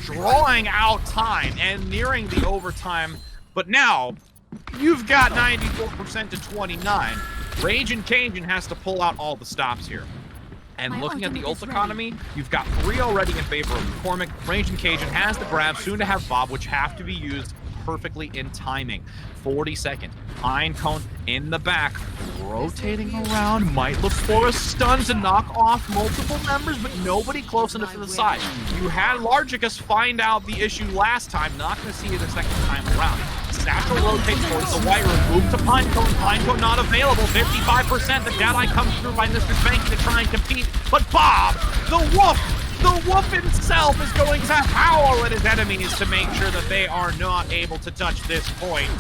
drawing out time and nearing the overtime. But now, you've got 94% to 29. Raging Cajun has to pull out all the stops here. And looking at the ult economy, you've got 3 already in favor of McCormick. Raging Cajun has the grab, soon to have Bob, which have to be used perfectly in timing. 40 seconds. Pinecone in the back, rotating around, might look for a stun to knock off multiple members, but nobody close enough to the side. You had Largicus find out the issue last time, not going to see it the second time around. Satchel rotates towards the white room, move to Pinecone. Pinecone not available, 55%. The Deadeye comes through by Mr. Spanky to try and compete, but Bob, the wolf himself is going to howl at his enemies to make sure that they are not able to touch this point.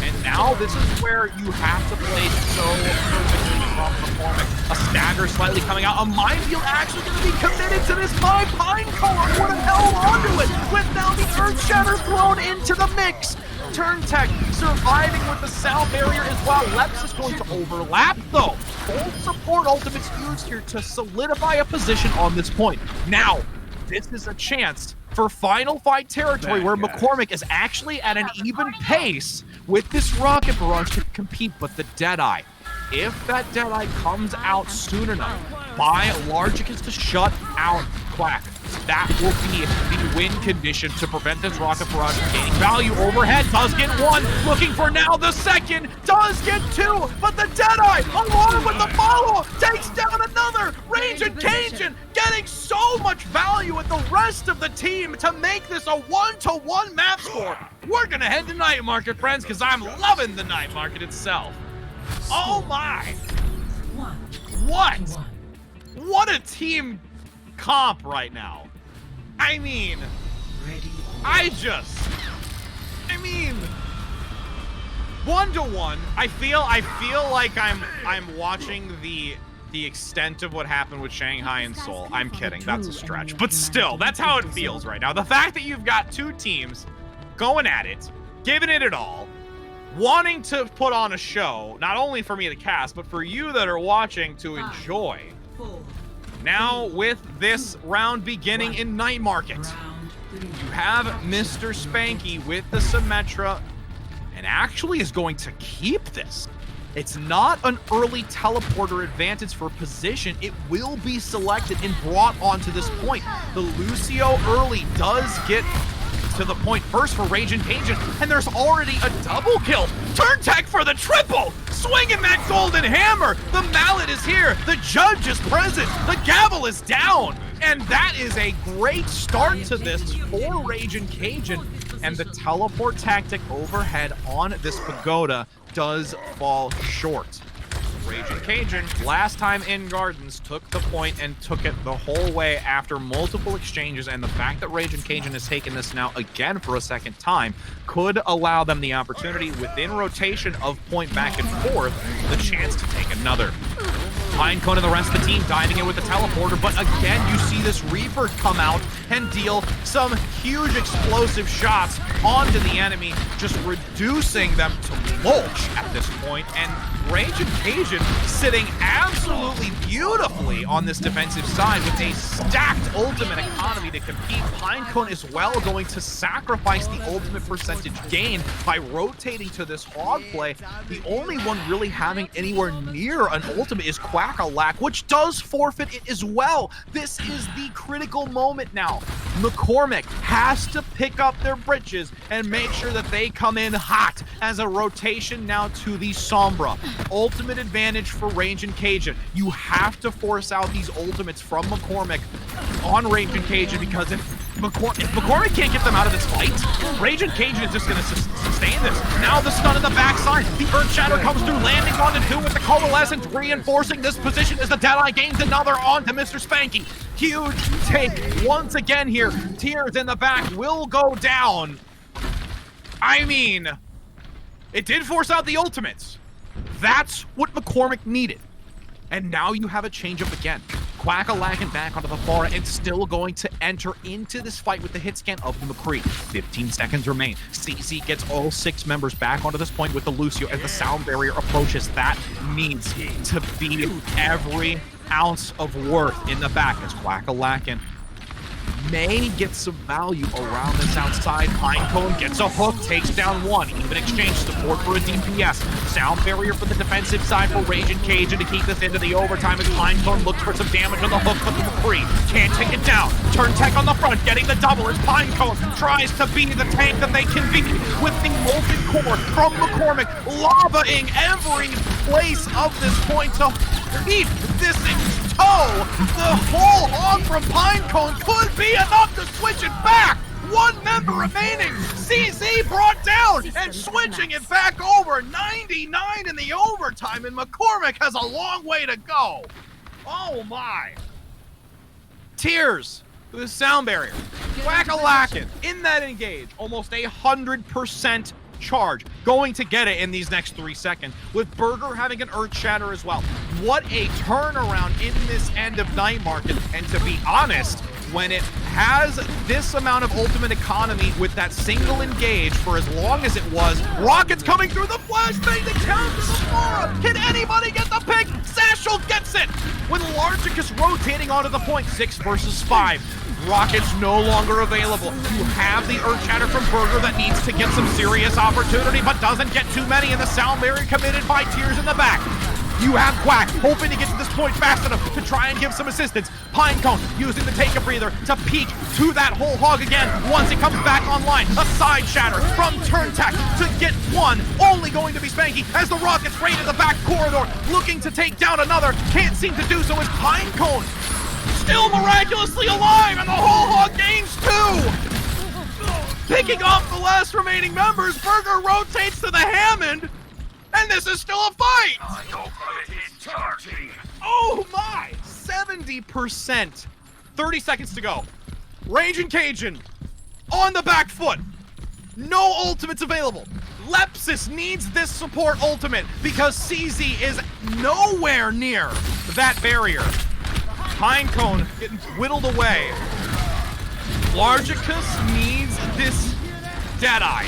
And now this is where you have to play so perfectly from McCormick. A stagger slightly coming out. A minefield actually going to be committed to this by Pinecone. Would have held onto it with now the Earth Shatter thrown into the mix. Turn Tech surviving with the sound barrier as well. Leps is going to overlap though. Full support ultimates used here to solidify a position on this point. Now, this is a chance for final fight territory where McCormick is actually at an even pace with this rocket barrage to compete, but the Deadeye, if that Deadeye comes out soon enough by Largicus to shut out Quack, that will be the win condition to prevent this rocket barrage from gaining value. Overhead does get 1, looking for now the second, does get 2, but the Deadeye, along with the follow-up, takes down another. Raging Cajun getting so much value with the rest of the team to make this a 1-to-1 map score. We're gonna head to Night Market, friends, because I'm loving the Night Market itself. Oh my! What? What a team comp right now. I mean, I mean, 1-to-1. I feel like I'm watching the extent of what happened with Shanghai and Seoul. I'm kidding, that's a stretch, but still, that's how it feels right now. The fact that you've got 2 teams going at it, giving it all, wanting to put on a show, not only for me to cast, but for you that are watching to enjoy. Now, with this round beginning in Night Market, you have Mr. Spanky with the Symmetra, and actually is going to keep this. It's not an early teleporter advantage for position. It will be selected and brought onto this point. The Lucio early does get to the point first for Raging Cajun, and there's already a double kill. Turn Tech for the triple, swinging that golden hammer. The mallet is here, the judge is present, the gavel is down, and that is a great start to this for Raging Cajun. And the teleport tactic overhead on this pagoda does fall short. Raging Cajun, last time in Gardens, took the point and took it the whole way after multiple exchanges, and the fact that Raging Cajun has taken this now again for a second time could allow them the opportunity within rotation of point back and forth, the chance to take another. Pinecone and the rest of the team diving in with the teleporter, but again, you see this Reaper come out and deal some huge explosive shots onto the enemy, just reducing them to mulch at this point, and Raging Cajun sitting absolutely beautifully on this defensive side with a stacked ultimate economy to compete. Pinecone is well going to sacrifice the ultimate percentage gain by rotating to this hog play. The only one really having anywhere near an ultimate is Quack-a-Lack, which does forfeit it as well. This is the critical moment now. McCormick has to pick up their britches and make sure that they come in hot as a rotation now to the Sombra. Ultimate advantage for Raging Cajun. You have to force out these ultimates from McCormick on Raging Cajun, because if McCormick can't get them out of this fight, Raging Cajun is just going to sustain this. Now the stun in the backside. The Earth Shatter comes through, landing on the 2 with the Coalescence, reinforcing this position as the Deadeye gains another on to Mr. Spanky. Huge take once again here. Tears in the back will go down. I mean, It did force out the ultimates. That's what McCormick needed. And now you have a change-up again. Quack-a-lagging back onto the far and still going to enter into this fight with the hit scan of the McCree. 15 seconds remain. CZ gets all 6 members back onto this point with the Lucio as the sound barrier approaches. That needs to be every ounce of worth in the back as Quack-a-lagging may get some value around this outside. Pinecone gets a hook, takes down one. Even exchange support for a DPS. Sound barrier for the defensive side for Rage and Cajun to keep this into the overtime as Pinecone looks for some damage on the hook, but the McCree can't take it down. Turn Tech on the front, getting the double as Pinecone tries to be the tank that they can be with the molten core from McCormick, lavaing every place of this point to keep this in tow. The whole hog from Pinecone could be enough to switch it back. 1 member remaining. CZ brought down and switching it back over. 99 in the overtime, and McCormick has a long way to go. Oh my. Tears through the sound barrier. Quack-a-lackin' in that engage. Almost 100% charge, going to get it in these next 3 seconds, with Burger having an Earth Shatter as well. What a turnaround in this end of Night Market, and to be honest, when it has this amount of ultimate economy with that single engage for as long as it was, Rockets coming through the flashbang to counter the Flora. Can anybody get the pick? Satchel gets it! With Largicus rotating onto the point, 6 versus 5. Rockets no longer available. You have the Earth Shatter from Burger that needs to get some serious opportunity, but doesn't get too many, and the sound barrier committed by Tears in the back. You have Quack hoping to get to this point fast enough to try and give some assistance. Pinecone using the take a breather to peek to that whole hog again once it comes back online. A side shatter from Turntack to get one, only going to be Spanky as the Rockets raid in the back corridor, looking to take down another. Can't seem to do so as Pinecone still miraculously alive, and the whole hog gains 2. Picking off the last remaining members, Burger rotates to the Hammond, and this is still a fight! Oh my! 70%. 30 seconds to go. Rage and Cajun on the back foot. No ultimates available. Lepsis needs this support ultimate because CZ is nowhere near that barrier. Pinecone getting whittled away. Largicus needs this Deadeye,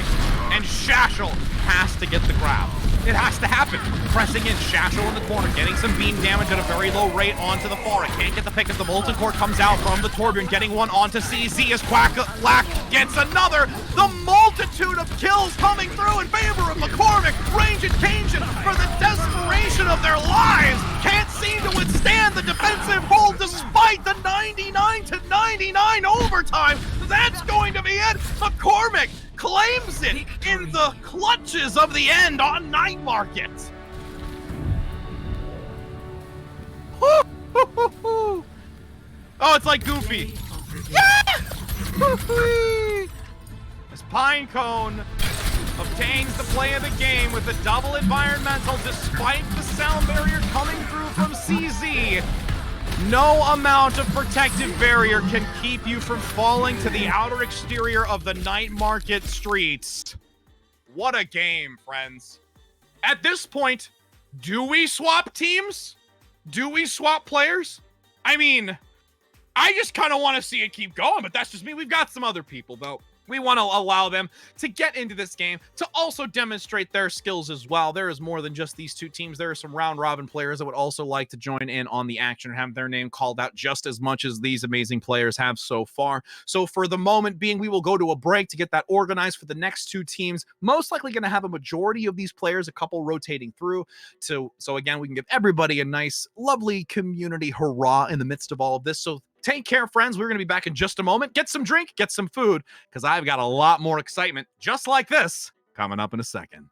and Shashel has to get the grab. It has to happen. Pressing in, Shashel in the corner, getting some beam damage at a very low rate onto the far. It can't get the pick as the Molten Core comes out from the Torbjorn, getting one onto CZ as Quack-a-lack gets another. The multitude of kills coming through in favor of McCormick. Range and Cajun for the desperation of their lives. Can't seem to withstand the defensive hold despite the 99-99 overtime. That's going to be it. McCormick claims it in the clutches of the end on Night Market. Oh, it's like Goofy. Yeah! As Pinecone obtains the play of the game with a double environmental despite the sound barrier coming through from CZ. No amount of protective barrier can keep you from falling to the outer exterior of the Night Market streets. What a game, friends. At this point, do we swap teams? Do we swap players? I mean, I just kind of want to see it keep going, but that's just me. We've got some other people, though. We want to allow them to get into this game, to also demonstrate their skills as well. There is more than just these two teams. There are some round-robin players that would also like to join in on the action and have their name called out just as much as these amazing players have so far. So for the moment being, we will go to a break to get that organized for the next two teams. Most likely going to have a majority of these players, a couple rotating through. So again, we can give everybody a nice, lovely community hurrah in the midst of all of this. So take care, friends. We're going to be back in just a moment. Get some drink, get some food, because I've got a lot more excitement just like this coming up in a second.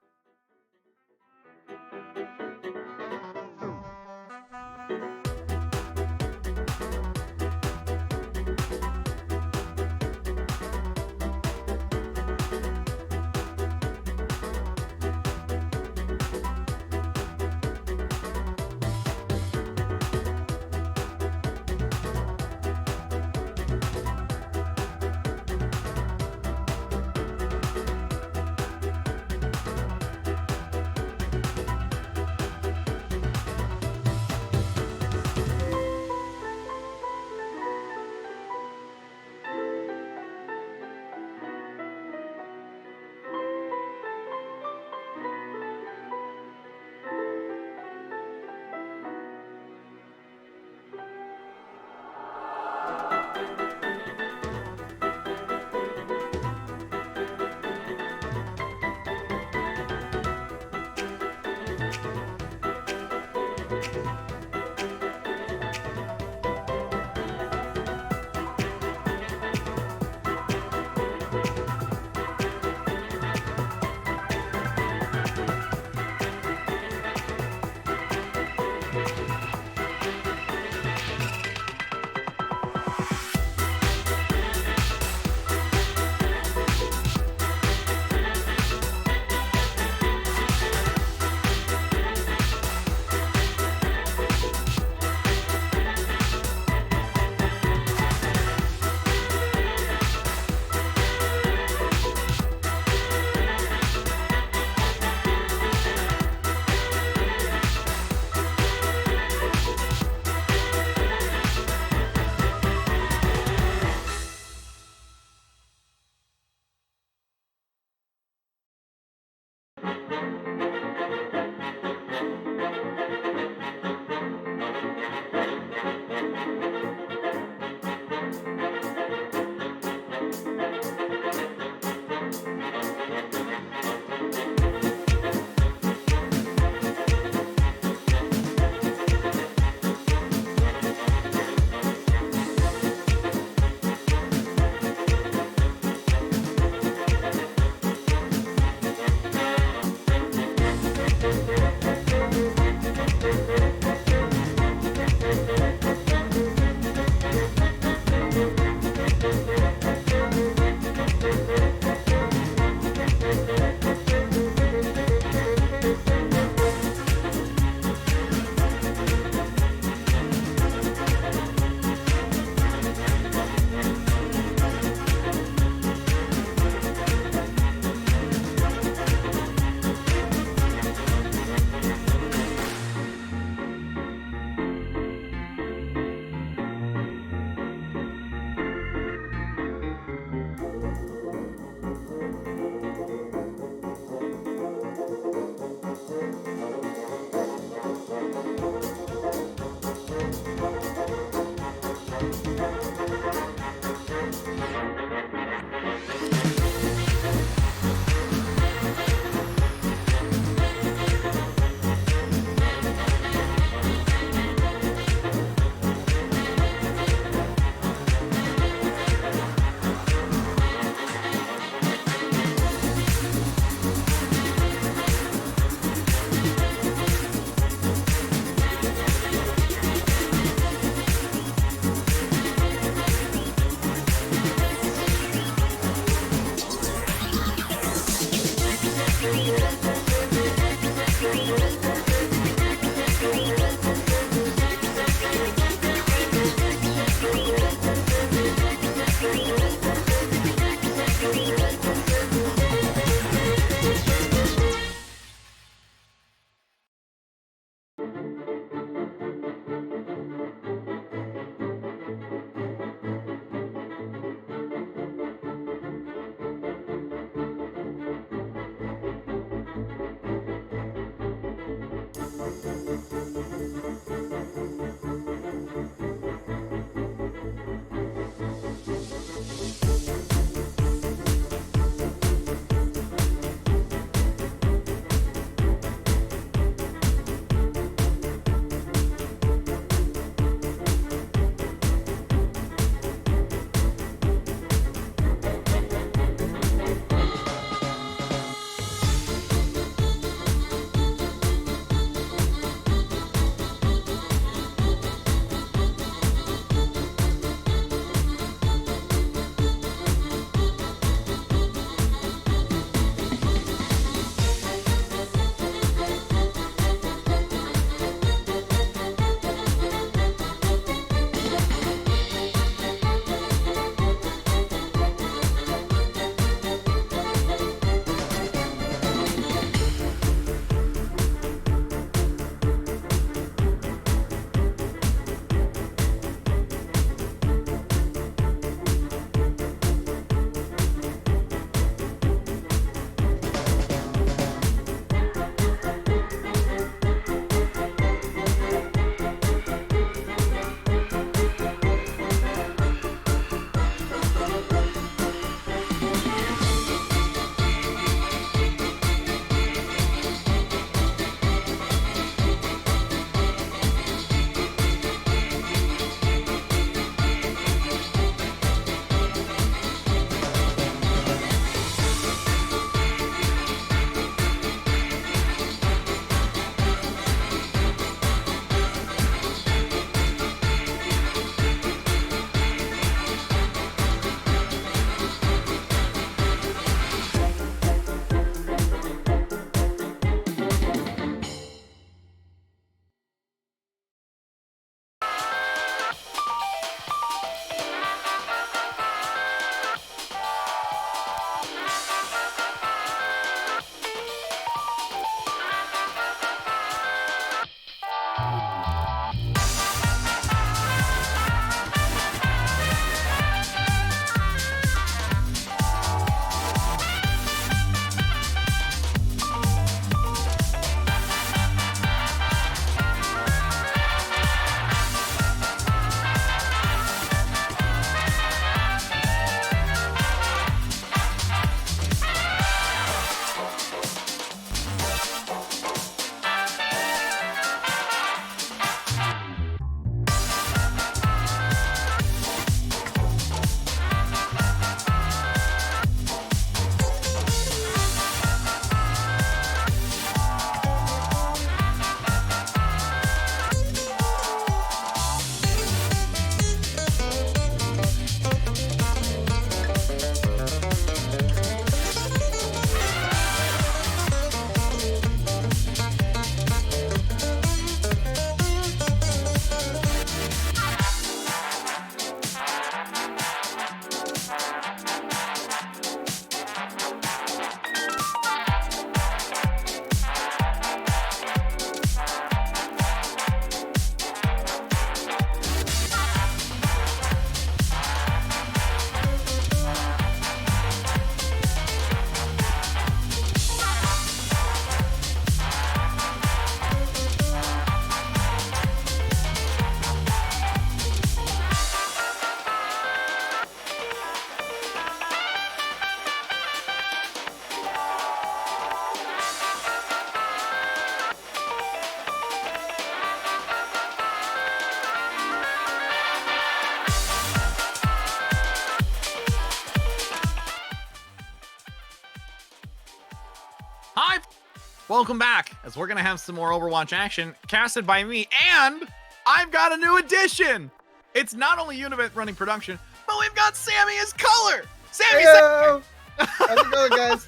Welcome back, as we're gonna have some more Overwatch action casted by me, and I've got a new addition. It's not only Univent running production, but we've got Sammy as color. Sammy, Heyo! How's it going, guys?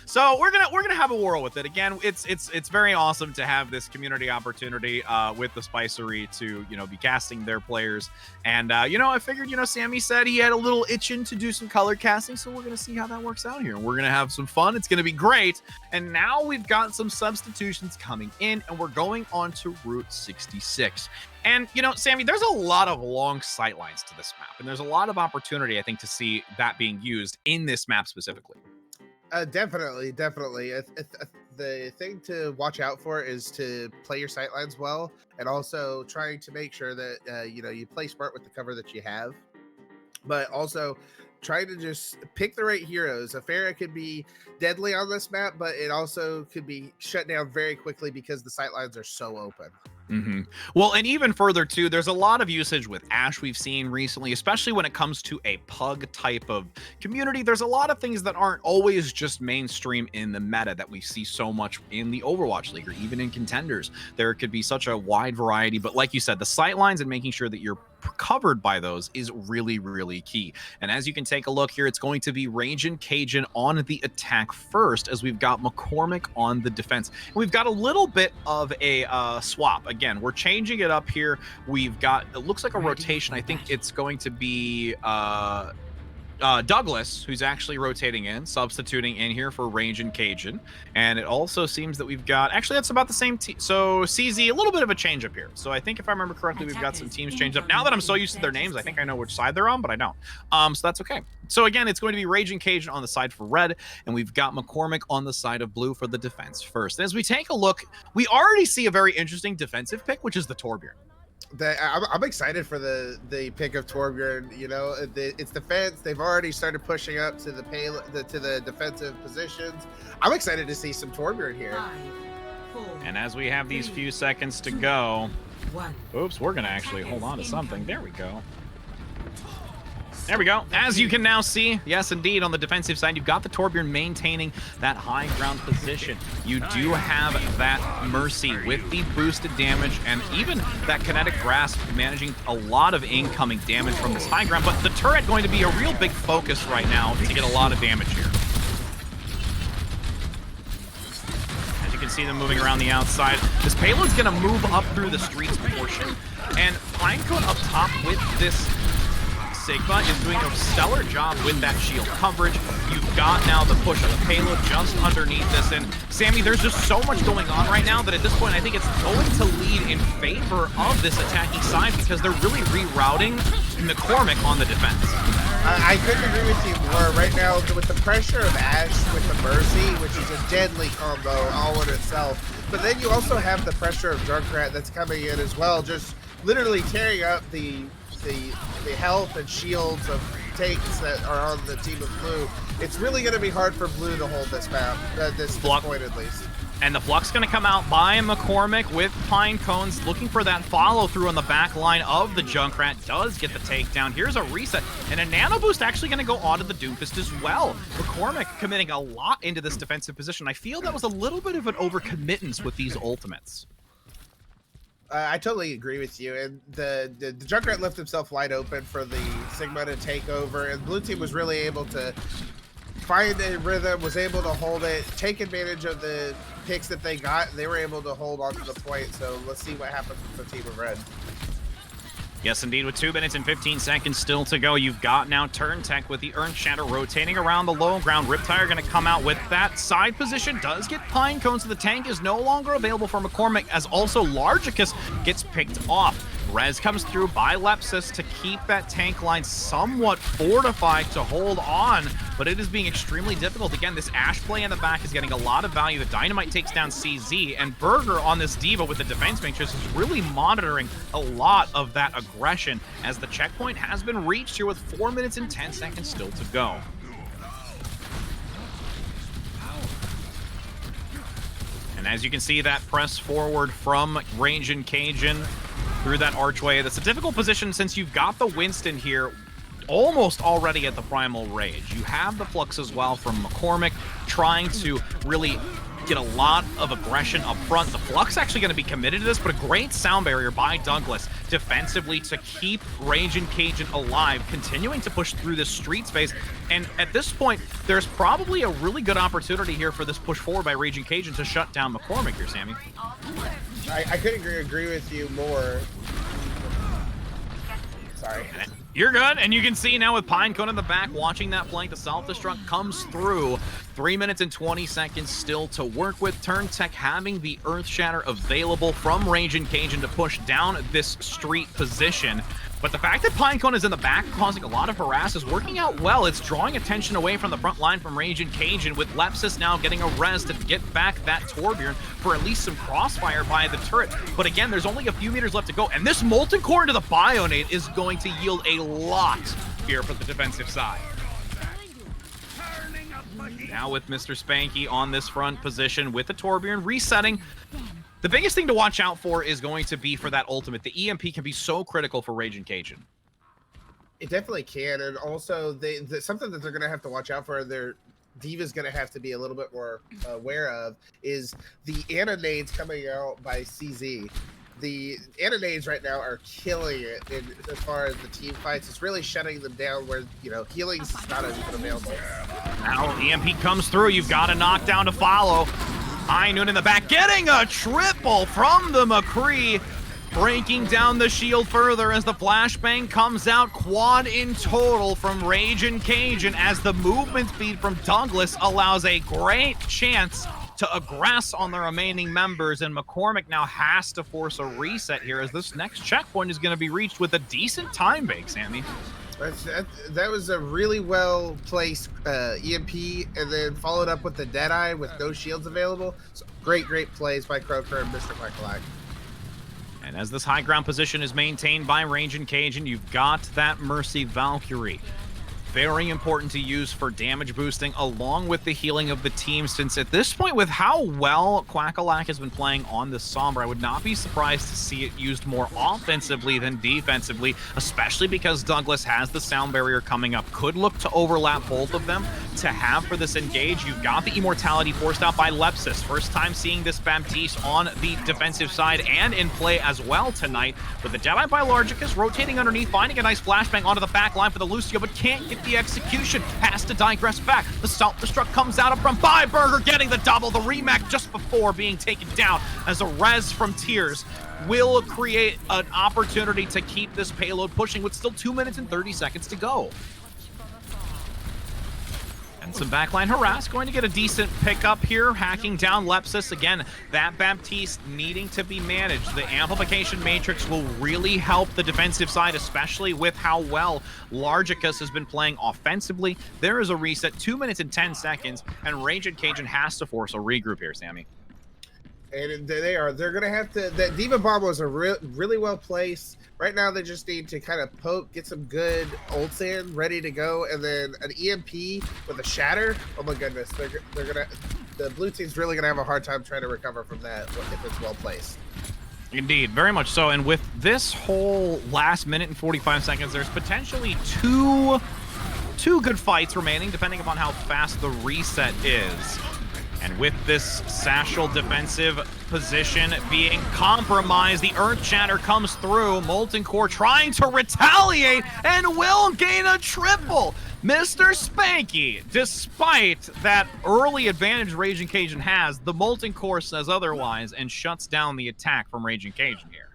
So we're gonna have a whirl with it again. It's very awesome to have this community opportunity with the Spicery to be casting their players. And I figured Sammy said he had a little itching to do some color casting, so we're gonna see how that works out here. We're gonna have some fun. It's gonna be great. And now we've got some substitutions coming in, and we're going on to Route 66. And, Sammy, there's a lot of long sight lines to this map, and there's a lot of opportunity, I think, to see that being used in this map specifically. Definitely. The thing to watch out for is to play your sightlines well, and also trying to make sure that you play smart with the cover that you have, but also try to just pick the right heroes. A Pharah could be deadly on this map, but it also could be shut down very quickly because the sightlines are so open. Well, and even further too, there's a lot of usage with Ashe we've seen recently, especially when it comes to a PUG type of community. There's a lot of things that aren't always just mainstream in the meta that we see so much in the Overwatch League or even in contenders. There could be such a wide variety, but like you said, the sightlines and making sure that you're covered by those is really, really key. And as you can take a look here, it's going to be Raging Cajun on the attack first, as we've got McCormick on the defense. And we've got a little bit of a swap. Again, we're changing it up here. We've got, it looks like a rotation. I think it's going to be Douglas, who's actually rotating in, substituting in here for Raging Cajun. And it also seems that we've got, actually that's about the same team. So CZ, a little bit of a change up here. So I think if I remember correctly, we've got some teams changed up. Now that I'm so used to their names, I think I know which side they're on, but I don't. So that's okay. So again, it's going to be Raging Cajun on the side for red, and we've got McCormick on the side of blue for the defense first. And as we take a look, we already see a very interesting defensive pick, which is the Torbjorn. I'm excited for the pick of Torbjorn. It's defense. They've already started pushing up to the defensive positions. I'm excited to see some Torbjorn here. 5, 4, And as we have these 3, few seconds to go, 1. oops, we're gonna actually hold on to something. There we go. There we go. As you can now see, yes, indeed, on the defensive side, you've got the Torbjorn maintaining that high ground position. You do have that Mercy with the boosted damage, and even that Kinetic Grasp managing a lot of incoming damage from this high ground, but the turret going to be a real big focus right now to get a lot of damage here. As you can see them moving around the outside, this payload's going to move up through the streets portion, and Pinecone up top with this Sigma is doing a stellar job with that shield coverage. You've got now the push of the payload just underneath this, and Sammy, there's just so much going on right now that at this point I think it's going to lead in favor of this attacking side because they're really rerouting McCormick on the defense. I couldn't agree with you more. Right now, with the pressure of Ashe with the Mercy, which is a deadly combo all in itself, but then you also have the pressure of Junkrat that's coming in as well, just literally tearing up the health and shields of tanks that are on the team of blue. It's really going to be hard for blue to hold this map at this point at least. And the Flux going to come out by McCormick with Pine Cones, looking for that follow-through on the back line of the Junkrat. Does get the takedown. Here's a reset. And a Nano Boost actually going to go onto the Doomfist as well. McCormick committing a lot into this defensive position. I feel that was a little bit of an overcommittance with these ultimates. I totally agree with you, and the Junkrat left himself wide open for the Sigma to take over, and blue team was really able to find a rhythm, was able to hold it, take advantage of the picks that they got, and they were able to hold on to the point. So let's see what happens with the team of red. Yes, indeed, with 2 minutes and 15 seconds still to go, you've got now Turn Tech with the Earth Shatter rotating around the low ground. Riptire going to come out with that side position, does get Pine Cone, so the tank is no longer available for McCormick, as also Largicus gets picked off. Rez comes through by Lepsis to keep that tank line somewhat fortified to hold on, but it is being extremely difficult. Again, this Ashe play in the back is getting a lot of value. The Dynamite takes down CZ, and Burger on this Diva with the defense matrix is really monitoring a lot of that aggression, as the checkpoint has been reached here with 4 minutes and 10 seconds still to go. And as you can see, that press forward from Raging Cajun through that archway. That's a difficult position since you've got the Winston here almost already at the Primal Rage. You have the Flux as well from McCormick trying to really get a lot of aggression up front. The Flux actually going to be committed to this, but a great sound barrier by Douglas defensively to keep Raging Cajun alive, continuing to push through this street space. And at this point, there's probably a really good opportunity here for this push forward by Raging Cajun to shut down McCormick here, Sammy. I couldn't agree with you more. Sorry. You're good, and you can see now with Pinecone in the back watching that flank, the self-destruct comes through. 3 minutes and 20 seconds still to work with. TurnTech having the Earth Shatter available from Raging Cajun to push down this street position. But the fact that Pinecone is in the back causing a lot of harass is working out well. It's drawing attention away from the front line from Raging Cajun, with Lepsis now getting a res to get back that Torbjorn for at least some crossfire by the turret. But again, there's only a few meters left to go, and this Molten Core into the Bionate is going to yield a lot here for the defensive side. Now with Mr. Spanky on this front position with the Torbjorn resetting. The biggest thing to watch out for is going to be for that ultimate. The EMP can be so critical for Raging Cajun. It definitely can, and also something that they're going to have to watch out for, their D.Va's going to have to be a little bit more aware of, is the Anna-nades coming out by CZ. The Anna-nades right now are killing it as far as the team fights. It's really shutting them down where, you know, healing's not even available. Now EMP comes through. You've got a knockdown to follow. High Noon in the back, getting a triple from the McCree, breaking down the shield further as the flashbang comes out. Quad in total from Raging Cajun as the movement speed from Douglas allows a great chance to aggress on the remaining members, and McCormick now has to force a reset here as this next checkpoint is going to be reached with a decent time bank, Sammy. That was a really well placed EMP, and then followed up with the Deadeye with no shields available. So great plays by Croker and Mr. Michaelak. And as this high ground position is maintained by Raging Cajun, you've got that Mercy Valkyrie. Very important to use for damage boosting along with the healing of the team, since at this point, with how well Quackalak has been playing on this Sombra, I would not be surprised to see it used more offensively than defensively, especially because Douglas has the sound barrier coming up. Could look to overlap both of them to have for this engage. You've got the immortality forced out by Lepsis. First time seeing this Baptiste on the defensive side and in play as well tonight, with the Deadeye by Largicus rotating underneath, finding a nice flashbang onto the back line for the Lucio, but can't get the execution. Has to digress back. The self-destruct comes out up front by Burger, getting the double. The Remac just before being taken down as a res from Tears will create an opportunity to keep this payload pushing with still 2 minutes and 30 seconds to go. And some backline harass, going to get a decent pickup here, hacking down Lepsis. Again, that Baptiste needing to be managed. The amplification matrix will really help the defensive side, especially with how well Largicus has been playing offensively. There is a reset, 2 minutes and 10 seconds, and Raging Cajun has to force a regroup here, Sammy. And they're going to have to, that D.Va bomb was a really well placed. Right now, they just need to kind of poke, get some good ults in, ready to go, and then an EMP with a shatter. Oh my goodness, they're gonna, the blue team's really gonna have a hard time trying to recover from that if it's well placed. Indeed, very much so. And with this whole last minute and 45 seconds, there's potentially two good fights remaining, depending upon how fast the reset is. And with this Satchel defensive position being compromised, the Earth Shatter comes through. Molten Core trying to retaliate and will gain a triple. Mr. Spanky, despite that early advantage Raging Cajun has, the Molten Core says otherwise and shuts down the attack from Raging Cajun here.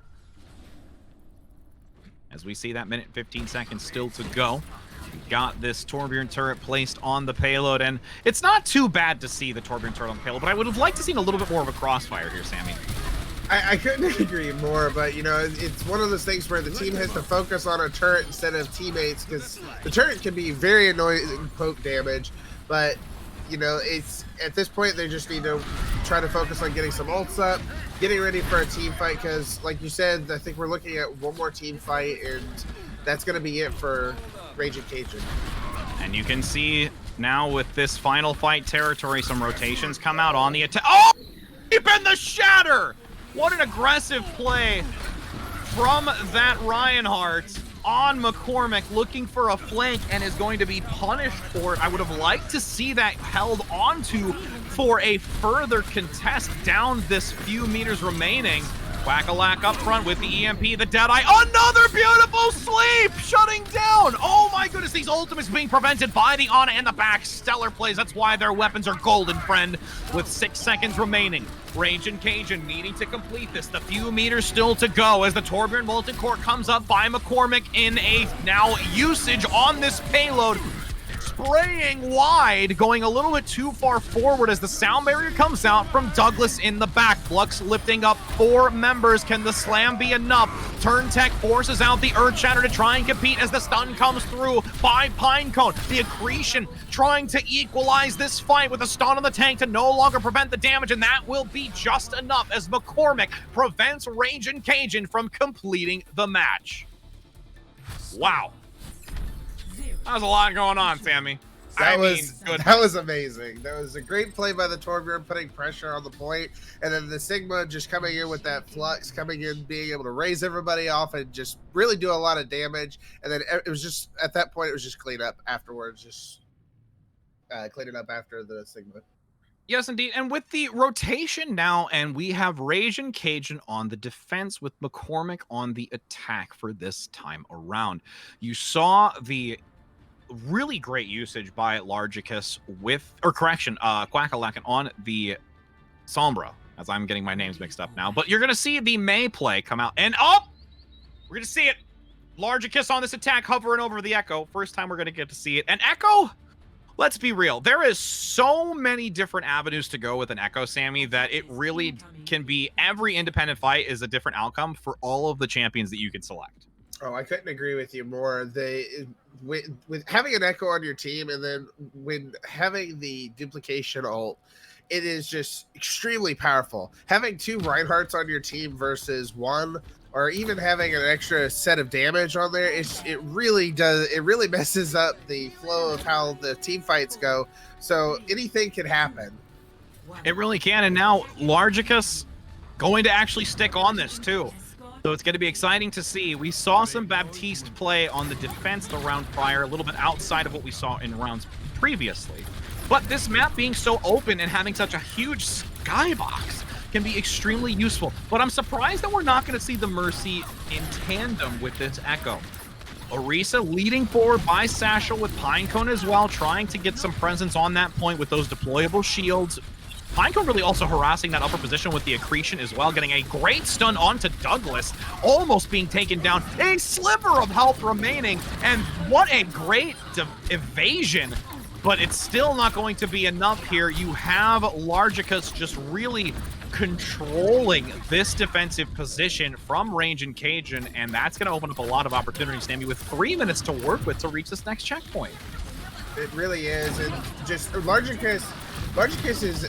As we see that minute and 15 seconds still to go. We've got this Torbjorn turret placed on the payload, and it's not too bad to see the Torbjorn turret on the payload, but I would have liked to see a little bit more of a crossfire here, Sammy. I couldn't agree more, but, you know, it's one of those things where the team has to focus on a turret instead of teammates, because the turret can be very annoying poke damage, but, you know, it's at this point they just need to try to focus on getting some ults up, getting ready for a team fight, because, like you said, I think we're looking at one more team fight, and that's going to be it for Raging Cajun. And you can see now with this final fight territory, some rotations come out on the attack. Oh! Deep in the shatter! What an aggressive play from that Reinhardt on McCormick, looking for a flank, and is going to be punished for it. I would have liked to see that held onto for a further contest down this few meters remaining. Quack-a-lack up front with the EMP, the Deadeye. Another beautiful sleep! Shutting down! Oh my goodness, these ultimates being prevented by the Ana in the back. Stellar plays, that's why their weapons are golden, friend. With 6 seconds remaining, Raging Cajun needing to complete this. The few meters still to go as the Torbjorn Molten Core comes up by McCormick in a now usage on this payload. Spraying wide, going a little bit too far forward as the sound barrier comes out from Douglas in the back. Flux lifting up 4 members. Can the slam be enough? TurnTech forces out the Earthshatter to try and compete as the stun comes through by Pinecone. The Accretion trying to equalize this fight with a stun on the tank to no longer prevent the damage, and that will be just enough as McCormick prevents Raging Cajun from completing the match. Wow. That was a lot going on, Sammy. That was amazing. That was a great play by the Torbjorn, putting pressure on the point, and then the Sigma just coming in with that flux, coming in, being able to raise everybody off and just really do a lot of damage. And then it was just, at that point, it was just clean up afterwards, just cleaning up after the Sigma. Yes, indeed. And with the rotation now, and we have Raging Cajun on the defense with McCormick on the attack for this time around. You saw the really great usage by Largicus with, or correction, Quack-a-lack on the Sombra, as I'm getting my names mixed up now. But you're going to see the May play come out, and we're going to see it. Largicus on this attack, hovering over the Echo. First time we're going to get to see it. And Echo, let's be real, there is so many different avenues to go with an Echo, Sammy, that it really can be, every independent fight is a different outcome for all of the champions that you can select. Oh, I couldn't agree with you more. With having an Echo on your team, and then when having the duplication ult, it is just extremely powerful. Having 2 Reinhardts on your team versus 1, or even having an extra set of damage on there, it really messes up the flow of how the team fights go. So anything can happen. It really can, and now Largicus going to actually stick on this too. So it's going to be exciting to see. We saw some Baptiste play on the defense the round prior, a little bit outside of what we saw in rounds previously. But this map being so open and having such a huge skybox can be extremely useful. But I'm surprised that we're not going to see the Mercy in tandem with this Echo. Orisa leading forward by Satchel with Pinecone as well, trying to get some presence on that point with those deployable shields. Pinecone really also harassing that upper position with the Accretion as well, getting a great stun onto Douglas, almost being taken down. A sliver of health remaining, and what a great evasion, but it's still not going to be enough here. You have Largicus just really controlling this defensive position from Raging Cajun, and that's going to open up a lot of opportunities, Sammy, with 3 minutes to work with to reach this next checkpoint. It really is, and just Largicus is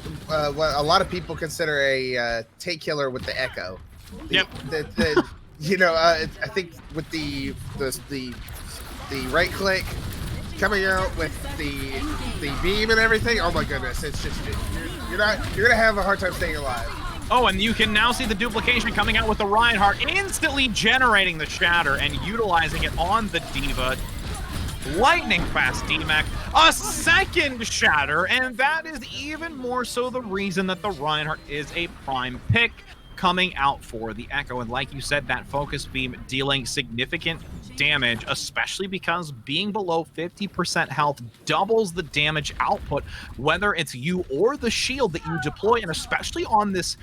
what a lot of people consider a tank killer with the Echo. Yep. I think with the right click coming out with the beam and everything. Oh my goodness, it's just you're gonna have a hard time staying alive. Oh, and you can now see the duplication coming out with the Reinhardt, instantly generating the shatter and utilizing it on the Diva. Lightning fast DMAC, a second shatter, and that is even more so the reason that the Reinhardt is a prime pick coming out for the Echo. And like you said, that focus beam dealing significant damage, especially because being below 50% health doubles the damage output, whether it's you or the shield that you deploy, and especially on this,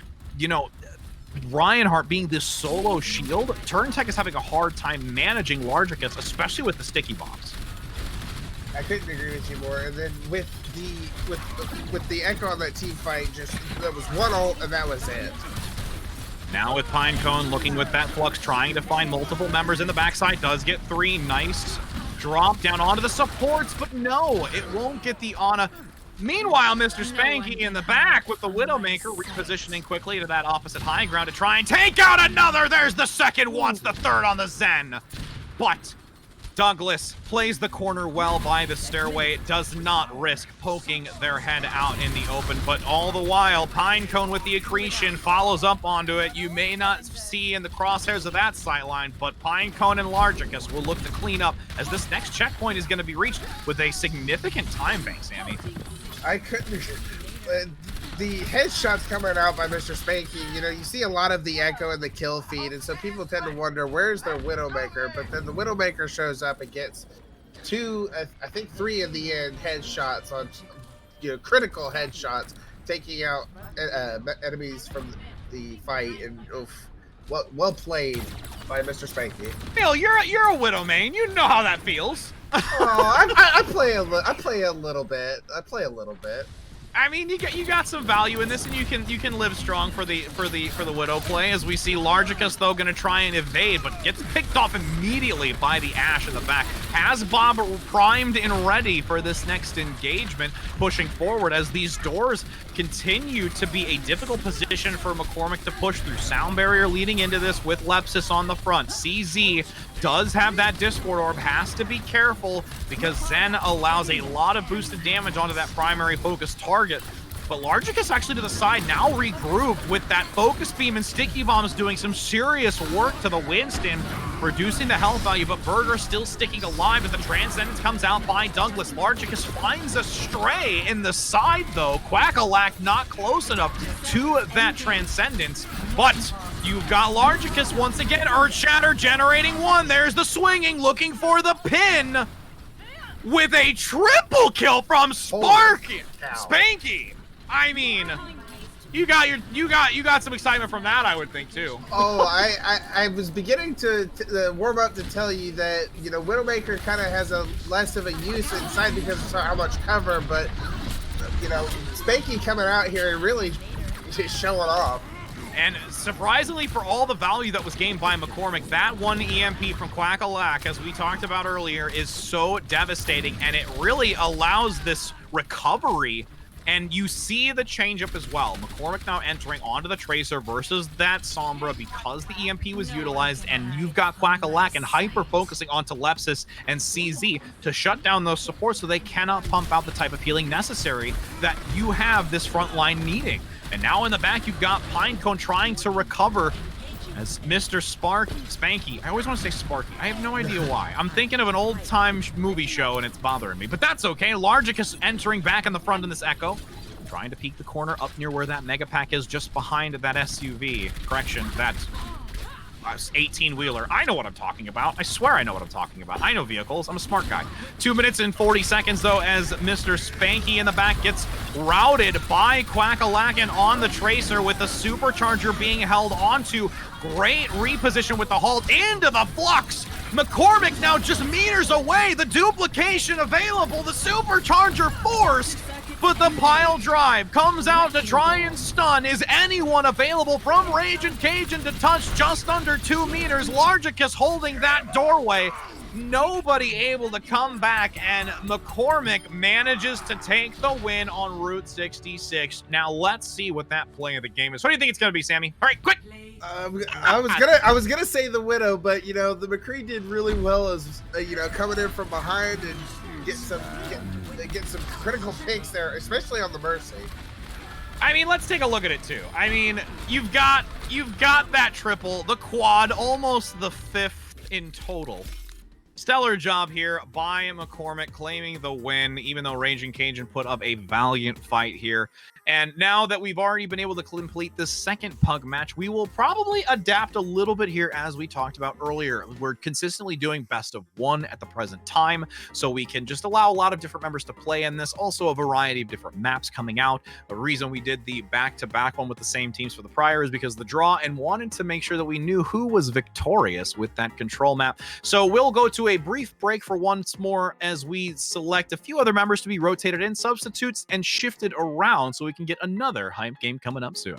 Reinhardt being this solo shield, TurnTech is having a hard time managing Largicus, especially with the sticky bombs. I couldn't agree with you more. And then with the Echo on that team fight, there was one ult and that was it. Now with Pinecone looking with that Flux, trying to find multiple members in the backside, does get 3. Nice drop down onto the supports, but no, it won't get the Ana. Meanwhile, Mr. Spanky in the back with the Widowmaker repositioning quickly to that opposite high ground to try and take out another. There's the second once, the third on the Zen. But Douglas plays the corner well by the stairway, does not risk poking their head out in the open, but all the while, Pinecone with the accretion follows up onto it. You may not see in the crosshairs of that sightline, but Pinecone and Largicus will look to clean up as this next checkpoint is going to be reached with a significant time bank, Sammy. I couldn't... the headshots coming out by Mr. Spanky, you know, you see a lot of the echo and the kill feed, and so people tend to wonder, where's their Widowmaker? But then the Widowmaker shows up and gets two, I think three in the end, headshots on, you know, critical headshots, taking out enemies from the fight, and oof, well played by Mr. Spanky. Phil, you're a Widow main. You know how that feels. Oh, I play a little bit. I play a little bit. I mean, you got some value in this, and you can live strong for the Widow play. As we see Largicus though going to try and evade, but gets picked off immediately by the Ash in the back. Has Bob primed and ready for this next engagement, pushing forward as these doors continue to be a difficult position for McCormick to push through. Sound barrier leading into this with Lepsis on the front. CZ does have that Discord Orb, has to be careful because Zen allows a lot of boosted damage onto that primary focus target. But Largicus actually to the side now regrouped with that focus beam, and Sticky Bomb is doing some serious work to the Winston, reducing the health value, but Burger still sticking alive, but the Transcendence comes out by Douglas. Largicus finds a stray in the side though. Quackalack not close enough to that Transcendence, but you've got Largicus once again. Earthshatter generating one. There's the swinging, looking for the pin with a triple kill from Spanky. I mean, you got some excitement from that, I would think too. Oh, I was beginning to warm up to tell you that, you know, Widowmaker kind of has a less of a use inside because of how much cover, but you know, Spanky coming out here and really just showing off. And surprisingly, for all the value that was gained by McCormick, that one EMP from Quackalack, as we talked about earlier, is so devastating, and it really allows this recovery. And you see the change-up as well. McCormick now entering onto the Tracer versus that Sombra because the EMP was utilized, and you've got Quackalack and hyper-focusing onto Lepsis and CZ to shut down those supports so they cannot pump out the type of healing necessary that you have this front line needing. And now in the back, you've got Pinecone trying to recover as Mr. Spanky. I always want to say Sparky. I have no idea why. I'm thinking of an old-time movie show, and it's bothering me. But that's okay. Largicus entering back in the front in this Echo. Trying to peek the corner up near where that Mega Pack is, just behind that SUV. Correction, that's 18-wheeler. I know what I'm talking about. I swear I know what I'm talking about. I know vehicles. I'm a smart guy. 2 minutes and 40 seconds, though, as Mr. Spanky in the back gets routed by Quackalack and on the Tracer with the Supercharger being held onto. Great reposition with the halt into the Flux. McCormick now just meters away. The duplication available. The Supercharger forced. But the pile drive comes out to try and stun. Is anyone available from Raging Cajun to touch just under 2 meters? Largicus holding that doorway. Nobody able to come back, and McCormick manages to take the win on Route 66. Now let's see what that play of the game is. What do you think it's going to be, Sammy? All right, quick. I was gonna say the Widow, but you know the McCree did really well as you know, coming in from behind and get some critical picks there, especially on the Mercy. I mean, let's take a look at it too. I mean, you've got that triple, the quad, almost the 5th in total. Stellar job here by McCormick, claiming the win, even though Raging Cajun put up a valiant fight here. And now that we've already been able to complete this second PUG match, we will probably adapt a little bit here as we talked about earlier. We're consistently doing best of 1 at the present time, so we can just allow a lot of different members to play in this. Also a variety of different maps coming out. The reason we did the back-to-back one with the same teams for the prior is because of the draw, and wanted to make sure that we knew who was victorious with that control map. So we'll go to a brief break for once more as we select a few other members to be rotated in, substitutes, and shifted around so we can get another hype game coming up soon.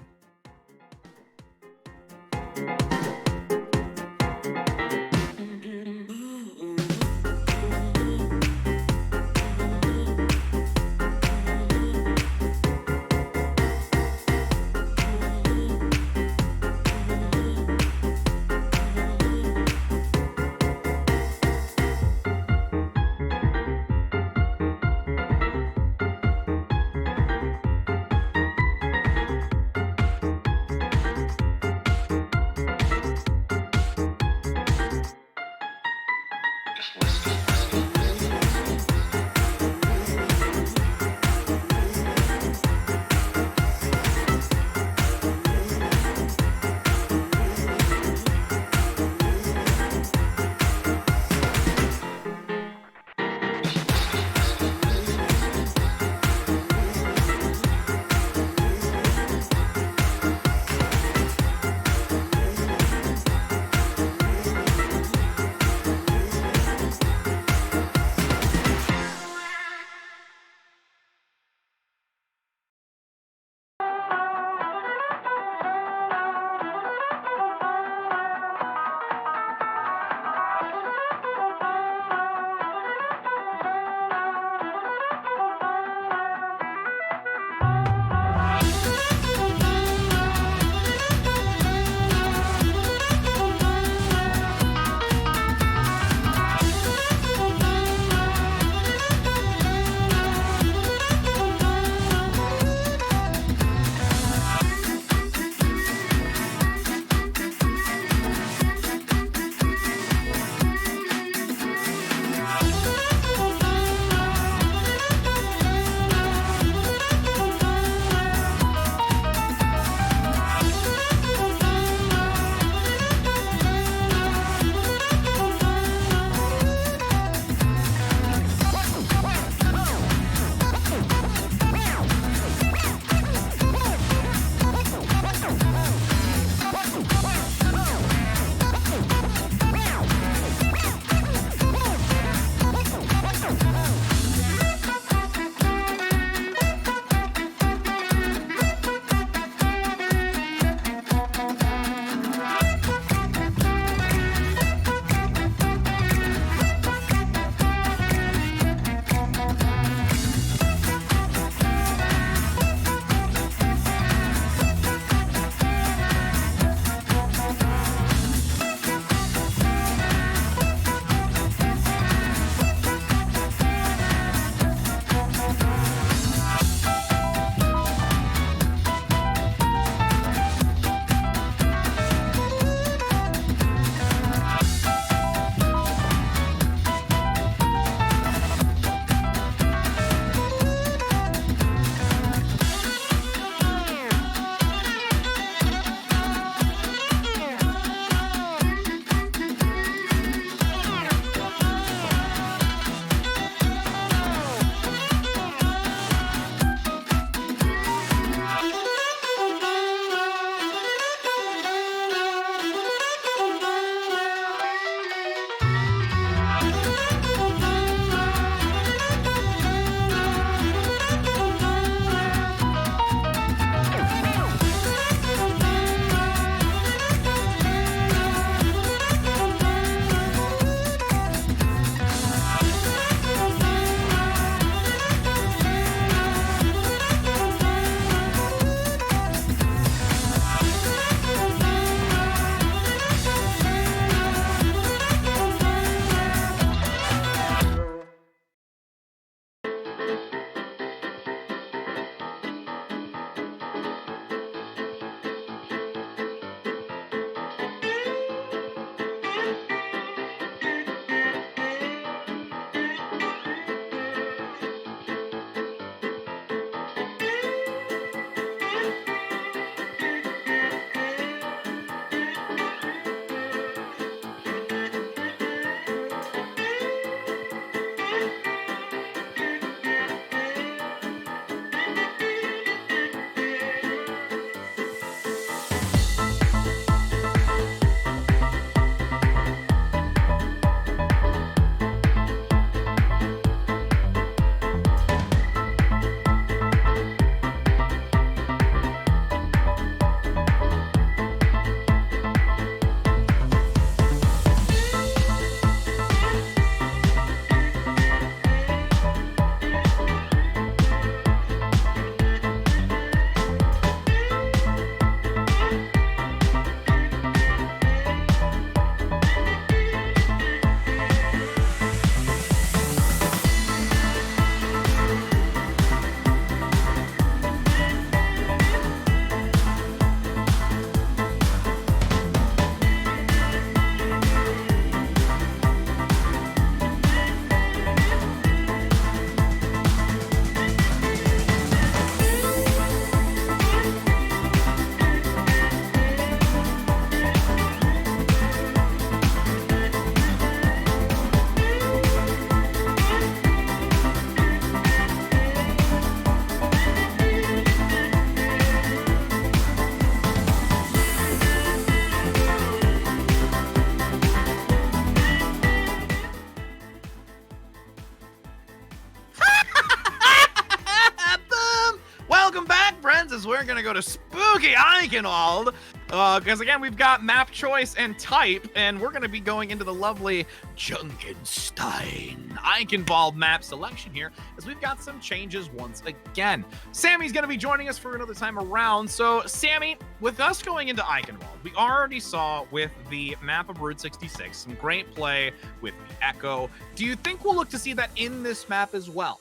go to Spooky Eichenwald. Because again, we've got map choice and type, and we're going to be going into the lovely Junkenstein Eichenwald map selection here, as we've got some changes once again. Sammy's going to be joining us for another time around. So, Sammy, with us going into Eichenwald, we already saw with the map of Route 66 some great play with the Echo. Do you think we'll look to see that in this map as well?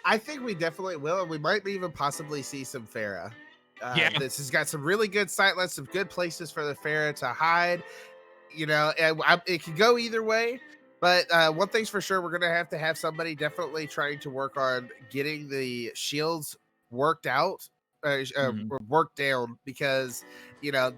I think we definitely will, and we might even possibly see some Pharah. Yeah. This has got some really good sightlines, some good places for the Pharah to hide. You know, and it could go either way. But one thing's for sure, we're going to have somebody definitely trying to work on getting the shields worked out, worked down, because, you know,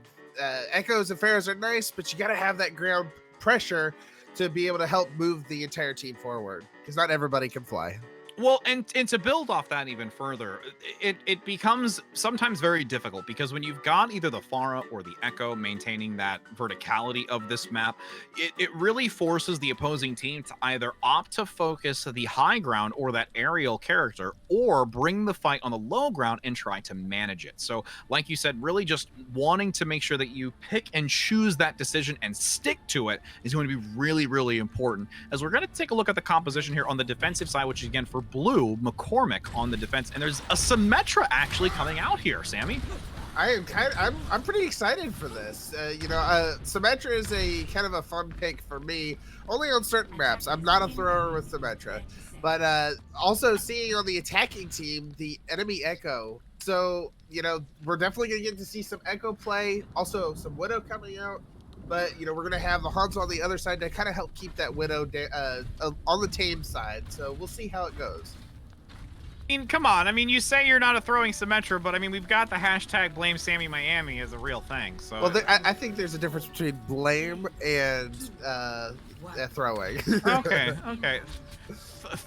Echoes and Pharahs are nice, but you got to have that ground pressure to be able to help move the entire team forward, because not everybody can fly. Well, and to build off that even further, it becomes sometimes very difficult, because when you've got either the Pharah or the Echo maintaining that verticality of this map, it really forces the opposing team to either opt to focus the high ground or that aerial character, or bring the fight on the low ground and try to manage it. So, like you said, really just wanting to make sure that you pick and choose that decision and stick to it is going to be really, really important. As we're going to take a look at the composition here on the defensive side, which is again for blue, McCormick on the defense, and there's a Symmetra actually coming out here, Sammy. I'm pretty excited for this. You know, Symmetra is a kind of a fun pick for me, only on certain maps. I'm not a thrower with Symmetra, but also seeing on the attacking team the enemy Echo. So, you know, we're definitely gonna get to see some Echo play, also some Widow coming out. But, you know, we're going to have the Hanzo on the other side to kind of help keep that Widow on the tame side. So we'll see how it goes. I mean, come on. I mean, you say you're not a throwing Symmetra, but I mean, we've got the hashtag Blame Sammy Miami as a real thing. So, well, I think there's a difference between blame and throwing. Okay.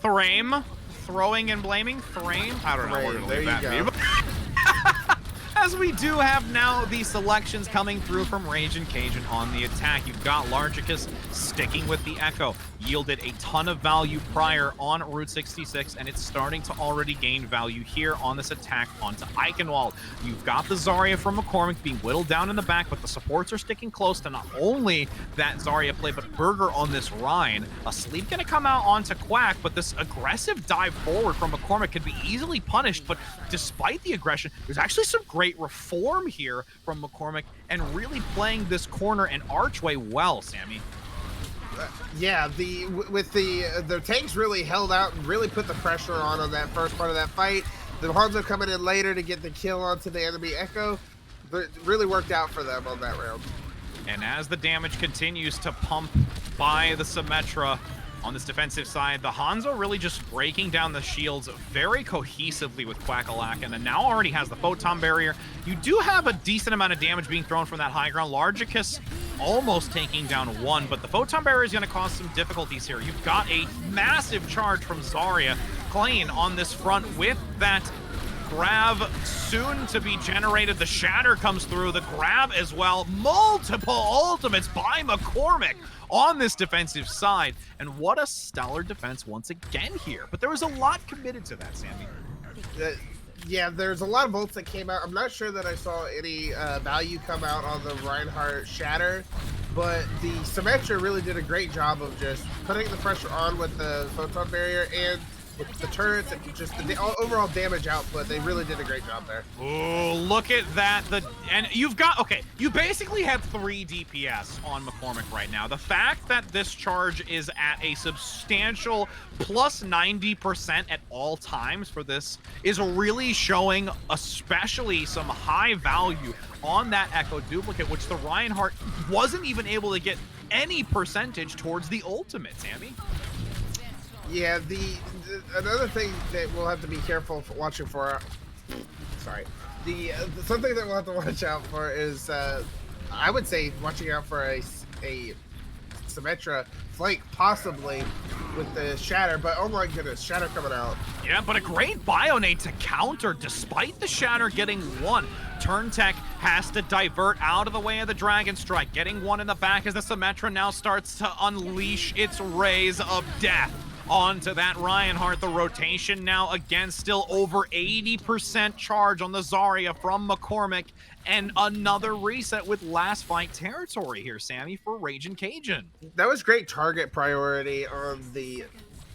Thrame? Throwing and blaming? Thrame? I don't know where to There leave you that. go. As we do have now the selections coming through from Rage and Cajun on the attack. You've got Largicus sticking with the Echo. Yielded a ton of value prior on Route 66, and it's starting to already gain value here on this attack onto Eichenwald. You've got the Zarya from McCormick being whittled down in the back, but the supports are sticking close to not only that Zarya play, but Burger on this Rhine. A sleep going to come out onto Quack, but this aggressive dive forward from McCormick could be easily punished, but despite the aggression, there's actually some great reform here from McCormick and really playing this corner and archway well, Sammy. Yeah, with the tanks really held out and really put the pressure on that first part of that fight. The Hanzo coming in later to get the kill onto the enemy Echo, but it really worked out for them on that round. And as the damage continues to pump by the Symmetra on this defensive side, the Hanzo really just breaking down the shields very cohesively with Quackalak, and then now already has the Photon Barrier. You do have a decent amount of damage being thrown from that high ground. Largicus almost taking down one, but the Photon Barrier is going to cause some difficulties here. You've got a massive charge from Zarya playing on this front with that grab soon to be generated. The Shatter comes through, the grab as well. Multiple ultimates by McCormick on this defensive side. And what a stellar defense once again here. But there was a lot committed to that, Sammy. Yeah, there's a lot of bolts that came out. I'm not sure that I saw any value come out on the Reinhardt Shatter, but the Symmetra really did a great job of just putting the pressure on with the Photon Barrier and with the turrets and just the overall damage output. They really did a great job there. Oh, look at that. And you've got, okay, you basically have 3 DPS on McCormick right now. The fact that this charge is at a substantial plus 90% at all times for this is really showing especially some high value on that Echo duplicate, which the Reinhardt wasn't even able to get any percentage towards the ultimate, Sammy. Yeah, another thing that we'll have to be careful for watching for, sorry, something that we'll have to watch out for is, I would say watching out for a Symmetra flank, possibly with the Shatter, but oh my goodness, Shatter coming out. Yeah, but a great Bionate to counter despite the Shatter getting one. Turntech has to divert out of the way of the Dragon Strike, getting one in the back as the Symmetra now starts to unleash its rays of death onto that Reinhardt. The rotation now again still over 80% charge on the Zarya from McCormick, and another reset with last fight territory here, Sammy, for Raging Cajun. That was great target priority on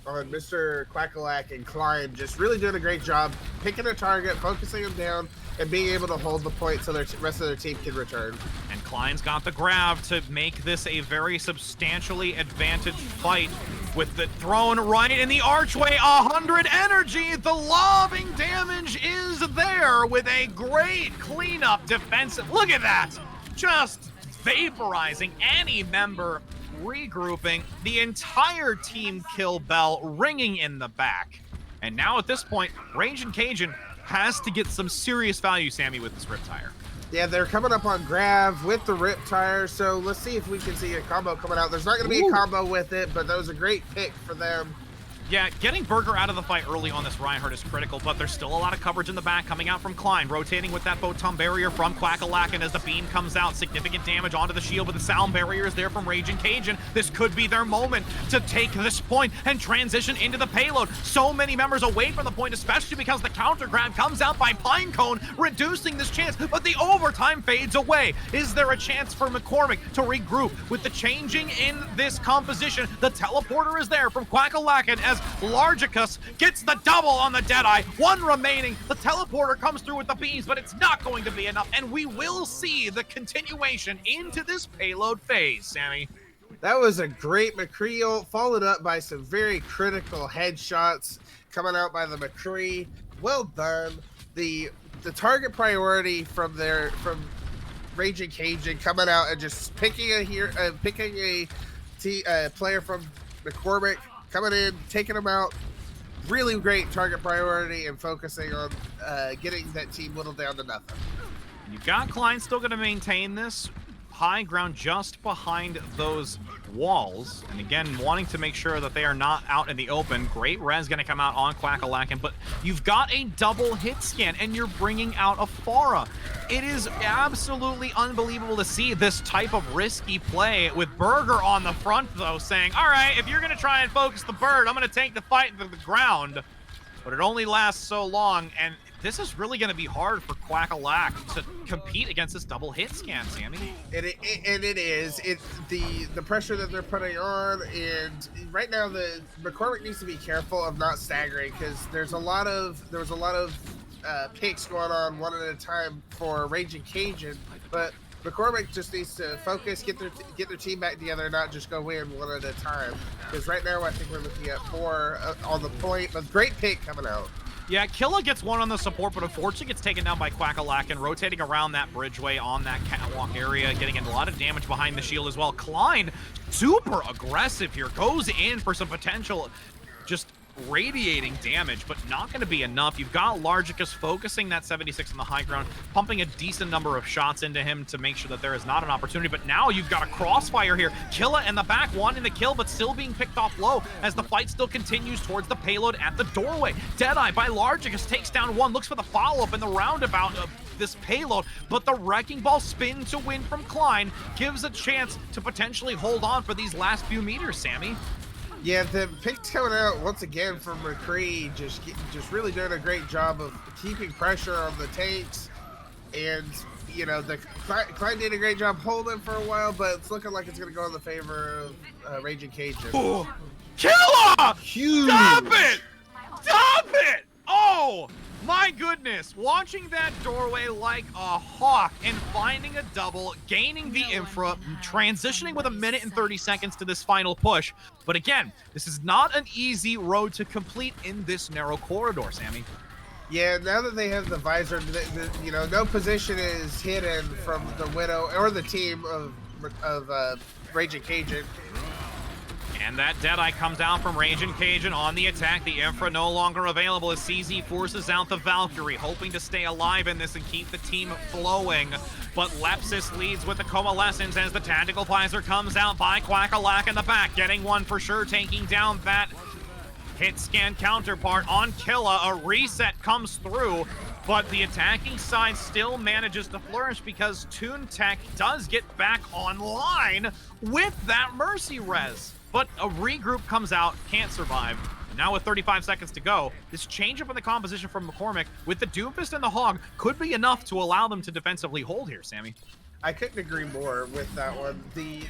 Mr. Quackalak and Klein, just really doing a great job picking a target, focusing him down, and being able to hold the point so the rest of their team can return. And Klein's got the grab to make this a very substantially advantaged fight with the thrown right in the archway. 100 energy. The lobbing damage is there with a great cleanup defensive. Look at that. Just vaporizing any member, regrouping. The entire team kill bell ringing in the back. And now at this point, Raging Cajun has to get some serious value, Sammy, with this Rip Tire. Yeah, they're coming up on Grav with the Rip Tire, so let's see if we can see a combo coming out. There's not going to be a combo with it, but that was a great pick for them. Yeah, getting Burger out of the fight early on this Reinhardt is critical, but there's still a lot of coverage in the back coming out from Klein, rotating with that photon barrier from Quackalak, and as the beam comes out, significant damage onto the shield, but the sound barrier is there from Raging Cajun. This could be their moment to take this point and transition into the payload. So many members away from the point, especially because the counter grab comes out by Pinecone, reducing this chance, but the overtime fades away. Is there a chance for McCormick to regroup with the changing in this composition? The teleporter is there from Quackalak, and as Largicus gets the double on the Deadeye. One remaining. The teleporter comes through with the beams, but it's not going to be enough, and we will see the continuation into this payload phase, Sammy. That was a great McCree, followed up by some very critical headshots coming out by the McCree. Well done. The target priority from Raging Cajun coming out and just picking a player from McCormick, coming in, taking them out. Really great target priority and focusing on getting that team whittled down to nothing. You've got Klein still going to maintain this high ground just behind those walls, and again wanting to make sure that they are not out in the open. Great res going to come out on Quackalakin, but you've got a double hit scan and you're bringing out a Pharah. It is absolutely unbelievable to see this type of risky play with Burger on the front though, saying, all right, if you're going to try and focus the bird, I'm going to take the fight to the ground. But it only lasts so long, and this is really going to be hard for Quackalak to compete against this double hit scan, Sammy. And it is. It's the pressure that they're putting on, and right now the McCormick needs to be careful of not staggering, because there was a lot of picks going on one at a time for Raging Cajun, but McCormick just needs to focus, get their team back together, and not just go in one at a time. Because right now, I think we're looking at 4 on the point, but great pick coming out. Yeah, Killa gets one on the support, but unfortunately gets taken down by Quackalak and rotating around that bridgeway on that catwalk area, getting a lot of damage behind the shield as well. Klein, super aggressive here, goes in for some potential just radiating damage, but not going to be enough. You've got Largicus focusing that 76 on the high ground, pumping a decent number of shots into him to make sure that there is not an opportunity, but now you've got a crossfire here. Killa in the back wanting the kill, but still being picked off low as the fight still continues towards the payload at the doorway. Deadeye by Largicus takes down one, looks for the follow-up in the roundabout of this payload, but the Wrecking Ball spin to win from Klein gives a chance to potentially hold on for these last few meters, Sammy. Yeah, the picks coming out once again from McCree, just really doing a great job of keeping pressure on the tanks, and you know the Klein did a great job holding for a while, but it's looking like it's going to go in the favor of Raging Cajun. Oh, Killa! Huge! Stop it! Stop it! Oh! My goodness, watching that doorway like a hawk and finding a double, gaining the infra, transitioning with 1 minute and 30 seconds to this final push. But again, this is not an easy road to complete in this narrow corridor, Sammy. Yeah, now that they have the visor, you know, no position is hidden from the Widow or the team of Raging Cajun. And that Deadeye comes out from Raging Cajun on the attack. The Infra no longer available as CZ forces out the Valkyrie, hoping to stay alive in this and keep the team flowing. But Lepsis leads with the Coalescence as the Tactical Visor comes out by Quackalak in the back, getting one for sure, taking down that hit scan counterpart on Killa. A reset comes through, But the attacking side still manages to flourish because ToonTech does get back online with that Mercy res. But a regroup comes out, can't survive. And now with 35 seconds to go, this change up in the composition from McCormick with the Doomfist and the Hog could be enough to allow them to defensively hold here, Sammy. I couldn't agree more with that one. The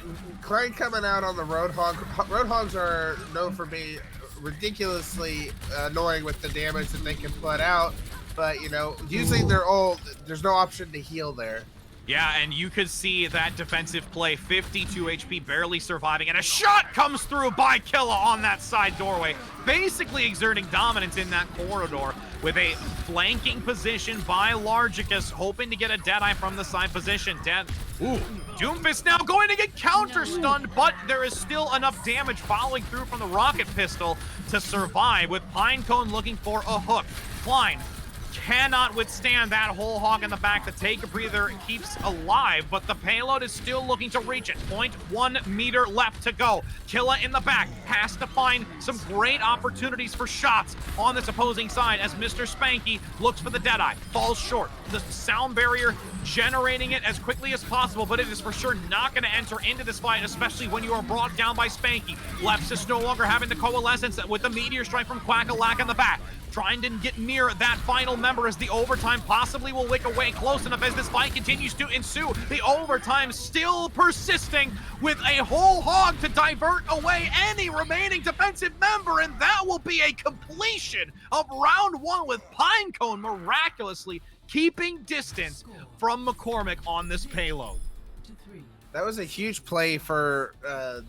Klein coming out on the Roadhog. Roadhogs are known for being ridiculously annoying with the damage that they can put out. But, you know, usually they're all, there's no option to heal there. Yeah, and you could see that defensive play, 52 HP, barely surviving, and a shot comes through by Killa on that side doorway, basically exerting dominance in that corridor with a flanking position by Largicus, hoping to get a Deadeye from the side position. Doomfist now going to get counter-stunned, but there is still enough damage following through from the rocket pistol to survive, with Pinecone looking for a hook. Klein cannot withstand that whole hog in the back. The take a breather keeps alive, but the payload is still looking to reach it. 0.1 meter left to go. Killa in the back has to find some great opportunities for shots on this opposing side as Mr. Spanky looks for the Deadeye. Falls short. The sound barrier generating it as quickly as possible, but it is for sure not going to enter into this fight, especially when you are brought down by Spanky. Lepsis no longer having the coalescence with the meteor strike from Quack-a-Lack in the back. Trying to get near that final member as the overtime possibly will wick away close enough as this fight continues to ensue. The overtime still persisting with a whole hog to divert away any remaining defensive member, and that will be a completion of round one with Pinecone miraculously keeping distance from McCormick on this payload. That was a huge play for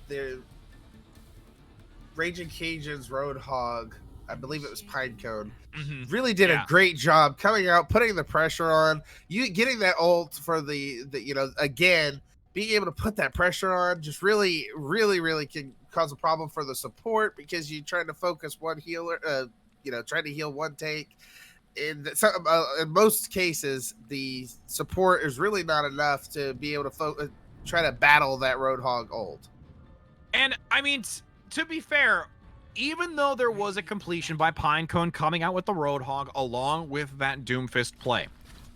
the Raging Cajuns Roadhog. I believe it was Pinecone. Really did a great job coming out, putting the pressure on. You getting that ult for the you know, again, being able to put that pressure on just really can cause a problem for the support because you're trying to focus one healer, you know, trying to heal one take. In most cases, the support is really not enough to be able to try to battle that Roadhog ult. And I mean, to be fair, even though there was a completion by Pinecone coming out with the Roadhog along with that Doomfist play,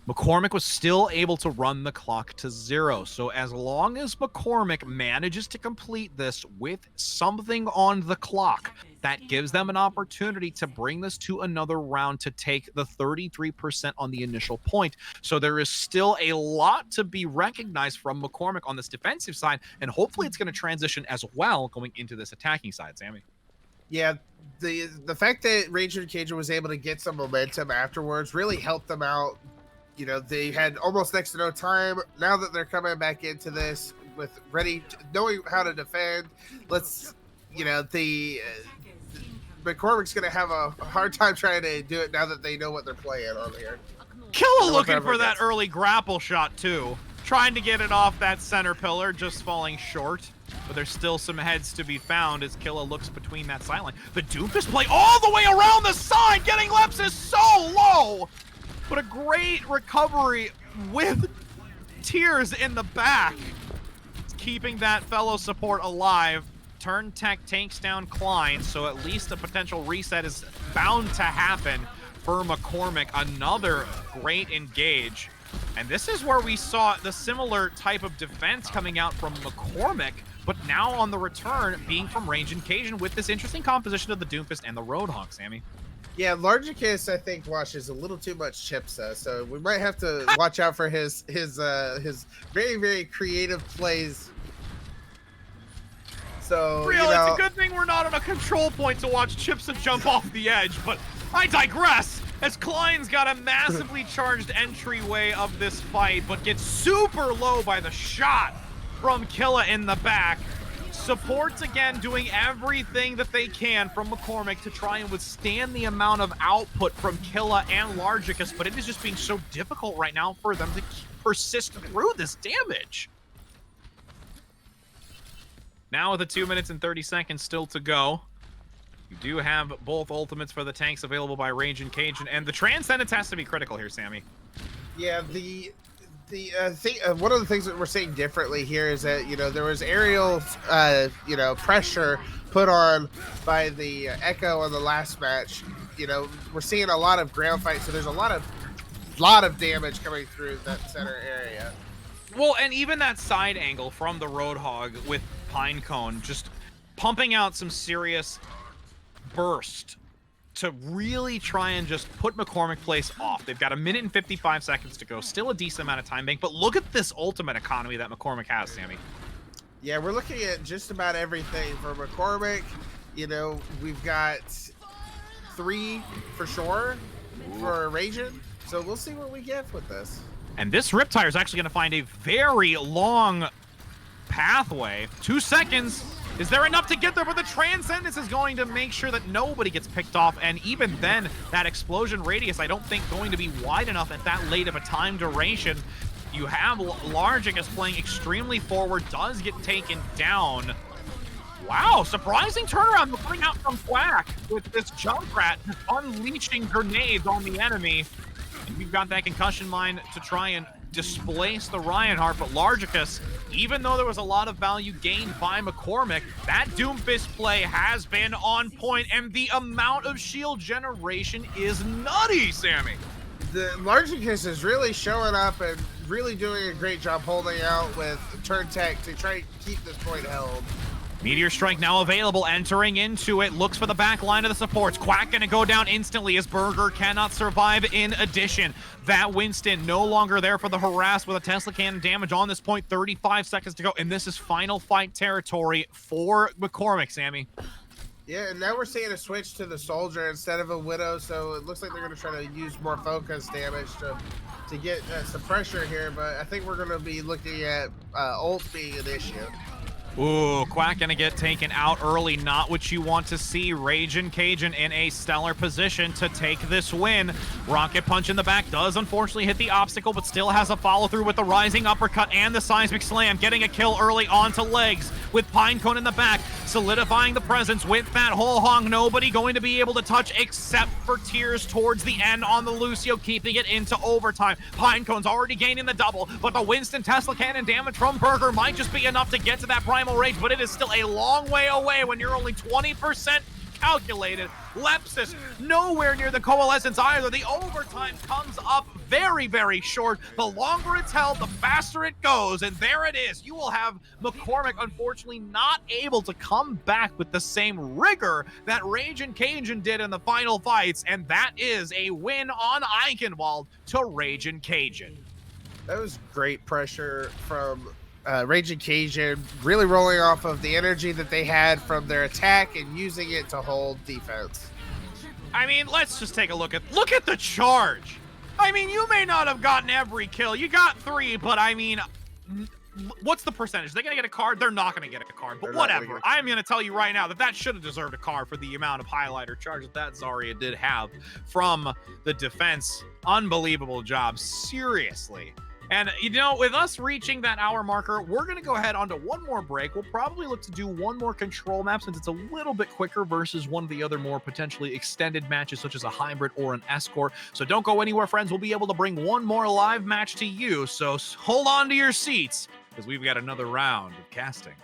McCormick was still able to run the clock to 0. So as long as McCormick manages to complete this with something on the clock, that gives them an opportunity to bring this to another round to take the 33% on the initial point. So there is still a lot to be recognized from McCormick on this defensive side, and hopefully it's going to transition as well going into this attacking side, Sammy. Yeah, the fact that Raging Cajun was able to get some momentum afterwards really helped them out. You know, they had almost next to no time. Now that they're coming back into this with knowing how to defend, you know, McCormick's going to have a hard time trying to do it now that they know what they're playing on here. Killa looking for that early grapple shot, too. Trying to get it off that center pillar, just falling short. But there's still some heads to be found as Killa looks between that sideline. The Doomfist play all the way around the side, getting Lepsis so low! But a great recovery with tears in the back. It's keeping that fellow support alive. ToonTech takes down Klein, so at least a potential reset is bound to happen for McCormick. Another great engage. And this is where we saw the similar type of defense coming out from McCormick, but now on the return being from Raging Cajun with this interesting composition of the Doomfist and the Roadhog, Sammy. Yeah, Largicus, I think, watches a little too much Chipsa, so we might have to watch out for his very creative plays. So, Real, you know, it's a good thing we're not on a control point to watch Chipsa jump off the edge, but I digress, as Klein's got a massively charged entryway of this fight, but gets super low by the shot from Killa in the back. Supports again doing everything that they can from McCormick to try and withstand the amount of output from Killa and Largicus, but it is just being so difficult right now for them to persist through this damage. Now with the 2 minutes and 30 seconds still to go, you do have both ultimates for the tanks available by Raging Cajun, and the Transcendence has to be critical here, Sammy. Yeah, one of the things that we're seeing differently here is that, you know, there was aerial, you know, pressure put on by the Echo on the last match. You know, we're seeing a lot of ground fights, so there's a lot of lot of damage coming through that center area. Well, and even that side angle from the Roadhog with Pinecone just pumping out some serious burst to really try and just put McCormick Place off. They've got 1 minute and 55 seconds to go. Still a decent amount of time bank, but look at this ultimate economy that McCormick has, Sammy. Yeah, we're looking at just about everything for McCormick. You know, we've got 3 for sure for Raging, so we'll see what we get with this. And this Riptire is actually going to find a very long pathway. 2 seconds. Is there enough to get there? But the Transcendence is going to make sure that nobody gets picked off. And even then, that explosion radius, I don't think going to be wide enough at that late of a time duration. You have Largic is playing extremely forward, does get taken down. Wow, surprising turnaround coming out from Quack with this Junkrat unleashing grenades on the enemy. And you've got that concussion mine to try and displace the Reinhardt, but Largicus, even though there was a lot of value gained by McCormick, that Doomfist play has been on point, and the amount of shield generation is nutty, Sammy. The Largicus is really showing up and really doing a great job holding out with turn tech to try and keep this point held. Meteor Strike now available, entering into it, looks for the back line of the supports. Quack gonna go down instantly as Burger cannot survive. In addition, that Winston no longer there for the harass with a Tesla cannon damage on this point. 35 seconds to go, and this is final fight territory for McCormick, Sammy. Yeah, and now we're seeing a switch to the Soldier instead of a Widow, so it looks like they're going to try to use more focus damage to get some pressure here, but I think we're going to be looking at ult being an issue. Ooh, Quack gonna get taken out early. Not what you want to see. Ragin' Cajun in a stellar position to take this win. Rocket Punch in the back does unfortunately hit the obstacle, but still has a follow-through with the rising uppercut and the seismic slam. Getting a kill early onto legs with Pinecone in the back, solidifying the presence with that whole hong. Nobody going to be able to touch except for Tears towards the end on the Lucio, keeping it into overtime. Pinecone's already gaining the double, but the Winston Tesla cannon damage from Burger might just be enough to get to that Primal Rage, but it is still a long way away when you're only 20% calculated. Lepsis nowhere near the Coalescence either. The overtime comes up very, very short. The longer it's held, the faster it goes, and there it is. You will have McCormick unfortunately not able to come back with the same rigor that Ragin' Cajun did in the final fights, and that is a win on Eichenwald to Ragin' Cajun. That was great pressure from Raging Cajun, really rolling off of the energy that they had from their attack and using it to hold defense. I mean, let's just take a look at the charge. I mean, you may not have gotten every kill. You got 3, but I mean, what's the percentage? They're going to get a card? They're not going to get a card, but whatever. I'm going to tell you right now that should have deserved a card for the amount of highlighter charge that Zarya did have from the defense. Unbelievable job. Seriously. And, you know, with us reaching that hour marker, we're going to go ahead onto one more break. We'll probably look to do one more control map since it's a little bit quicker versus one of the other more potentially extended matches, such as a hybrid or an escort. So don't go anywhere, friends. We'll be able to bring one more live match to you. So hold on to your seats because we've got another round of casting.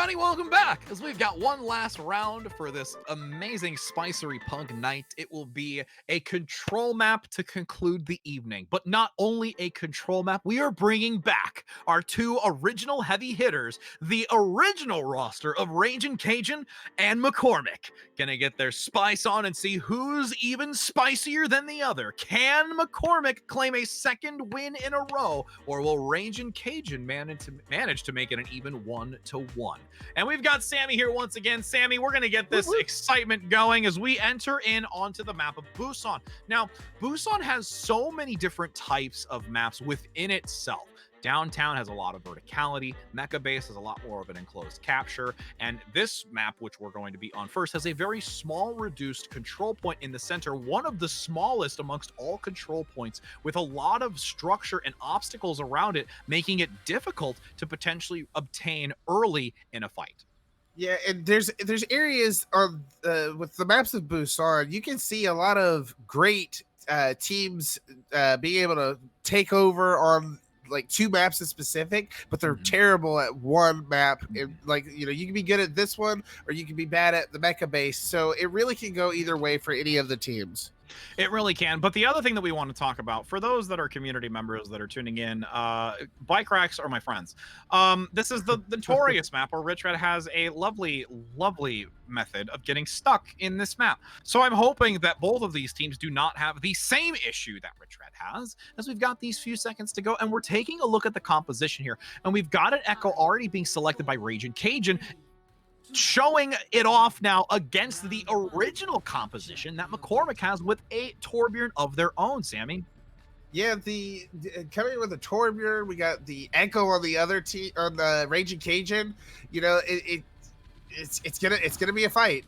everybody, welcome back, as we've got one last round for this amazing Spicery Pug night. It will be a control map to conclude the evening, but not only a control map, we are bringing back our two original heavy hitters, the original roster of Ragin' Cajun and McCormick. Gonna get their spice on and see who's even spicier than the other. Can McCormick claim a second win in a row, or will Ragin' Cajun manage to make it an even 1-1? And we've got Sammy here once again. Sammy, we're going to get this excitement going as we enter in onto the map of Busan. Now, Busan has so many different types of maps within itself. Downtown has a lot of verticality. Mecha Base has a lot more of an enclosed capture. And this map, which we're going to be on first, has a very small reduced control point in the center, one of the smallest amongst all control points, with a lot of structure and obstacles around it, making it difficult to potentially obtain early in a fight. Yeah, and there's areas on with the maps of Busan, you can see a lot of great teams being able to take over on like two maps in specific, but they're terrible at one map. And like, you know, you can be good at this one or you can be bad at the Mecha Base. So it really can go either way for any of the teams. It really can. But the other thing that we want to talk about, for those that are community members that are tuning in, bike racks are my friends. This is the notorious map where Rich Red has a lovely, lovely method of getting stuck in this map. So I'm hoping that both of these teams do not have the same issue that Rich Red has, as we've got these few seconds to go. And we're taking a look at the composition here. And we've got an Echo already being selected by Ragin' Cajun, showing it off now against the original composition that McCormick has with a Torbjorn of their own, Sammy. Yeah, the coming with the Torbjorn, we got the Echo on the other team, on the Ragin' Cajun. You know, it's gonna be a fight.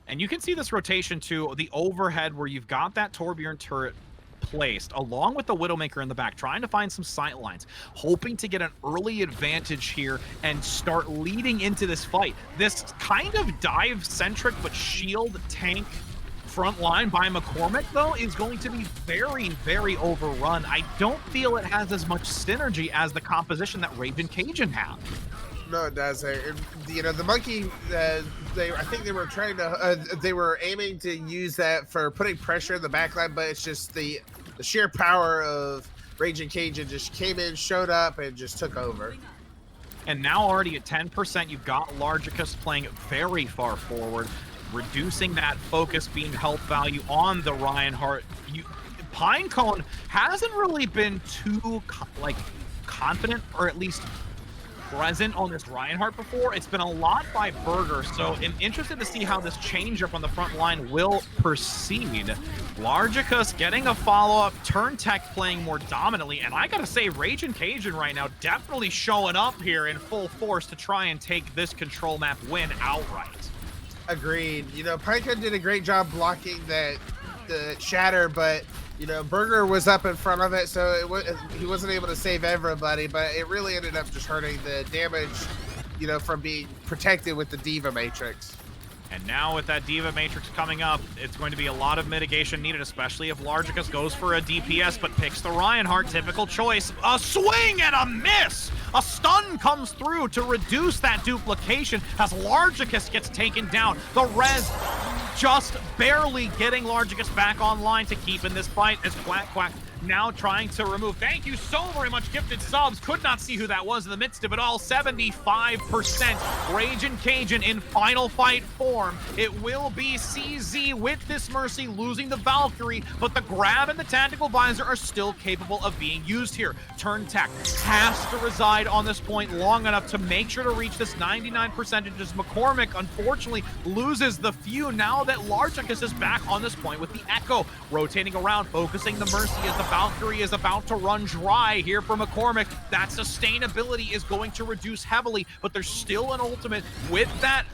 And you can see this rotation to the overhead where you've got that Torbjorn turret placed along with the Widowmaker in the back, trying to find some sight lines, hoping to get an early advantage here and start leading into this fight. This kind of dive-centric but shield tank front line by McCormick, though, is going to be very, very overrun. I don't feel it has as much synergy as the composition that Ragin' Cajun have. No, it does. You know, the monkey, I think they were trying to, they were aiming to use that for putting pressure in the backline, but it's just the sheer power of Ragin' Cajun just came in, showed up, and just took over. And now already at 10%, you've got Largicus playing very far forward, reducing that focus beam health value on the Reinhardt. Pinecone hasn't really been too, confident, or at least present on this Reinhardt before. It's been a lot by Burger, so I'm interested to see how this change-up on the front line will proceed. Largicus getting a follow-up, Turn Tech playing more dominantly, and I gotta say, Ragin' Cajun right now definitely showing up here in full force to try and take this control map win outright. Agreed. You know, Pinecone did a great job blocking the shatter, but you know, Burger was up in front of it, so he wasn't able to save everybody, but it really ended up just hurting the damage, you know, from being protected with the Diva Matrix. And now with that Diva Matrix coming up, it's going to be a lot of mitigation needed, especially if Largicus goes for a DPS, but picks the Reinhardt, typical choice. A swing and a miss! A stun comes through to reduce that duplication as Largicus gets taken down. The res just barely getting Largicus back online to keep in this fight as Quack Quack now trying to remove. Thank you so very much, gifted subs. Could not see who that was in the midst of it all. 75%. Ragin' Cajun in final fight form. It will be CZ with this Mercy losing the Valkyrie, but the grab and the tactical visor are still capable of being used here. Turn Tech has to reside on this point long enough to make sure to reach this 99% as McCormick unfortunately loses the few now that Largicus is back on this point with the Echo rotating around, focusing the Mercy as the Valkyrie is about to run dry here for McCormick. That sustainability is going to reduce heavily, but there's still an ultimate with that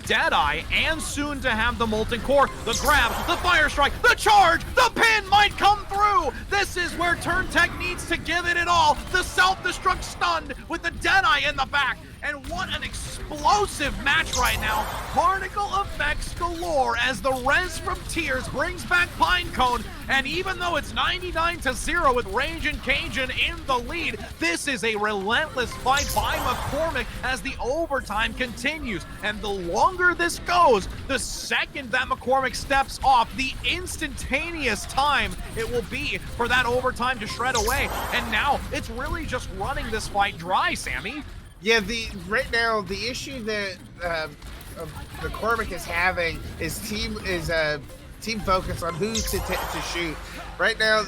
Deadeye, and soon to have the Molten Core. The grab, the Fire Strike, the charge, the pin might come through! This is where Turn Tech needs to give it all. The self-destruct stunned with the Deadeye in the back, And what an explosive match right now. Particle effects galore as the res from Tears brings back Pinecone. And even though it's 99-0 with Raging Cajun in the lead, this is a relentless fight by McCormick as the overtime continues. And the longer this goes, the second that McCormick steps off, the instantaneous time it will be for that overtime to shred away. And now it's really just running this fight dry, Sammy. Yeah, right now the issue that McCormick is having is team focus on who to shoot. Right now,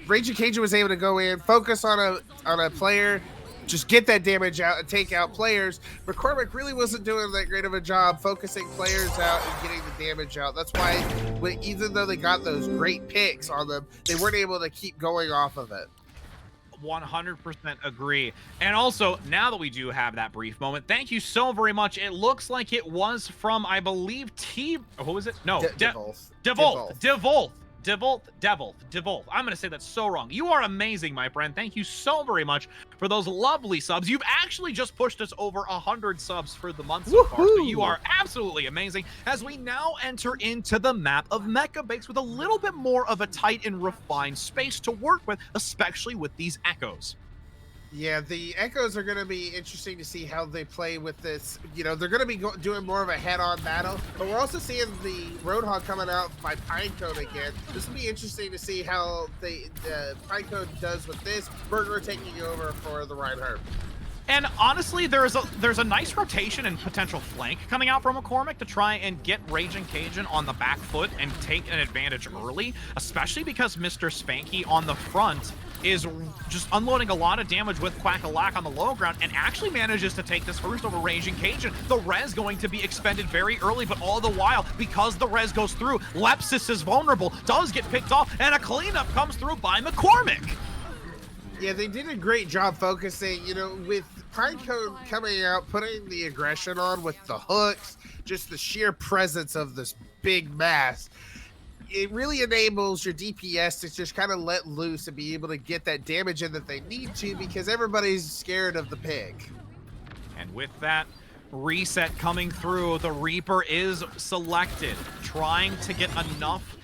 Raging Cajun was able to go in, focus on a player, just get that damage out and take out players. McCormick really wasn't doing that great of a job focusing players out and getting the damage out. That's why, even though they got those great picks on them, they weren't able to keep going off of it. 100% agree. And also, now that we do have that brief moment, thank you so very much. It looks like it was from, I believe, who was it? No, Devolth. I'm going to say that so wrong. You are amazing, my friend. Thank you so very much for those lovely subs. You've actually just pushed us over 100 subs for the month so far. So you are absolutely amazing as we now enter into the map of Mecha Bakes with a little bit more of a tight and refined space to work with, especially with these echoes. Yeah, the Echoes are going to be interesting to see how they play with this. You know, they're going to be doing more of a head-on battle, but we're also seeing the Roadhog coming out by Pinecone again. This will be interesting to see how Pinecone does with this. Burger taking over for the Reinhardt. And honestly, there's a nice rotation and potential flank coming out from McCormick to try and get Raging Cajun on the back foot and take an advantage early, especially because Mr. Spanky on the front is just unloading a lot of damage with Quack-a-Lack on the low ground and actually manages to take this first over Raging Cajun. The res going to be expended very early, but all the while, because the res goes through, Lepsis is vulnerable, does get picked off, and a cleanup comes through by McCormick. Yeah, they did a great job focusing, you know, with Pinecone coming out, putting the aggression on with the hooks, just the sheer presence of this big mass. It really enables your DPS to just kind of let loose and be able to get that damage in that they need to because everybody's scared of the pig. And with that reset coming through, the Reaper is selected, trying to get enough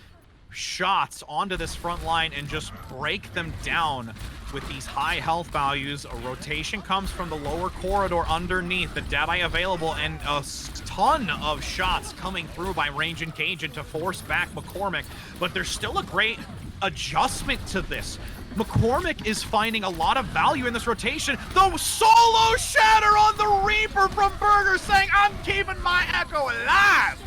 shots onto this front line and just break them down with these high health values. A rotation comes from the lower corridor underneath, the Deadeye available, and a ton of shots coming through by Raging Cajun to force back McCormick, but there's still a great adjustment to this. McCormick is finding a lot of value in this rotation. The solo shatter on the Reaper from Burger saying, I'm keeping my Echo alive,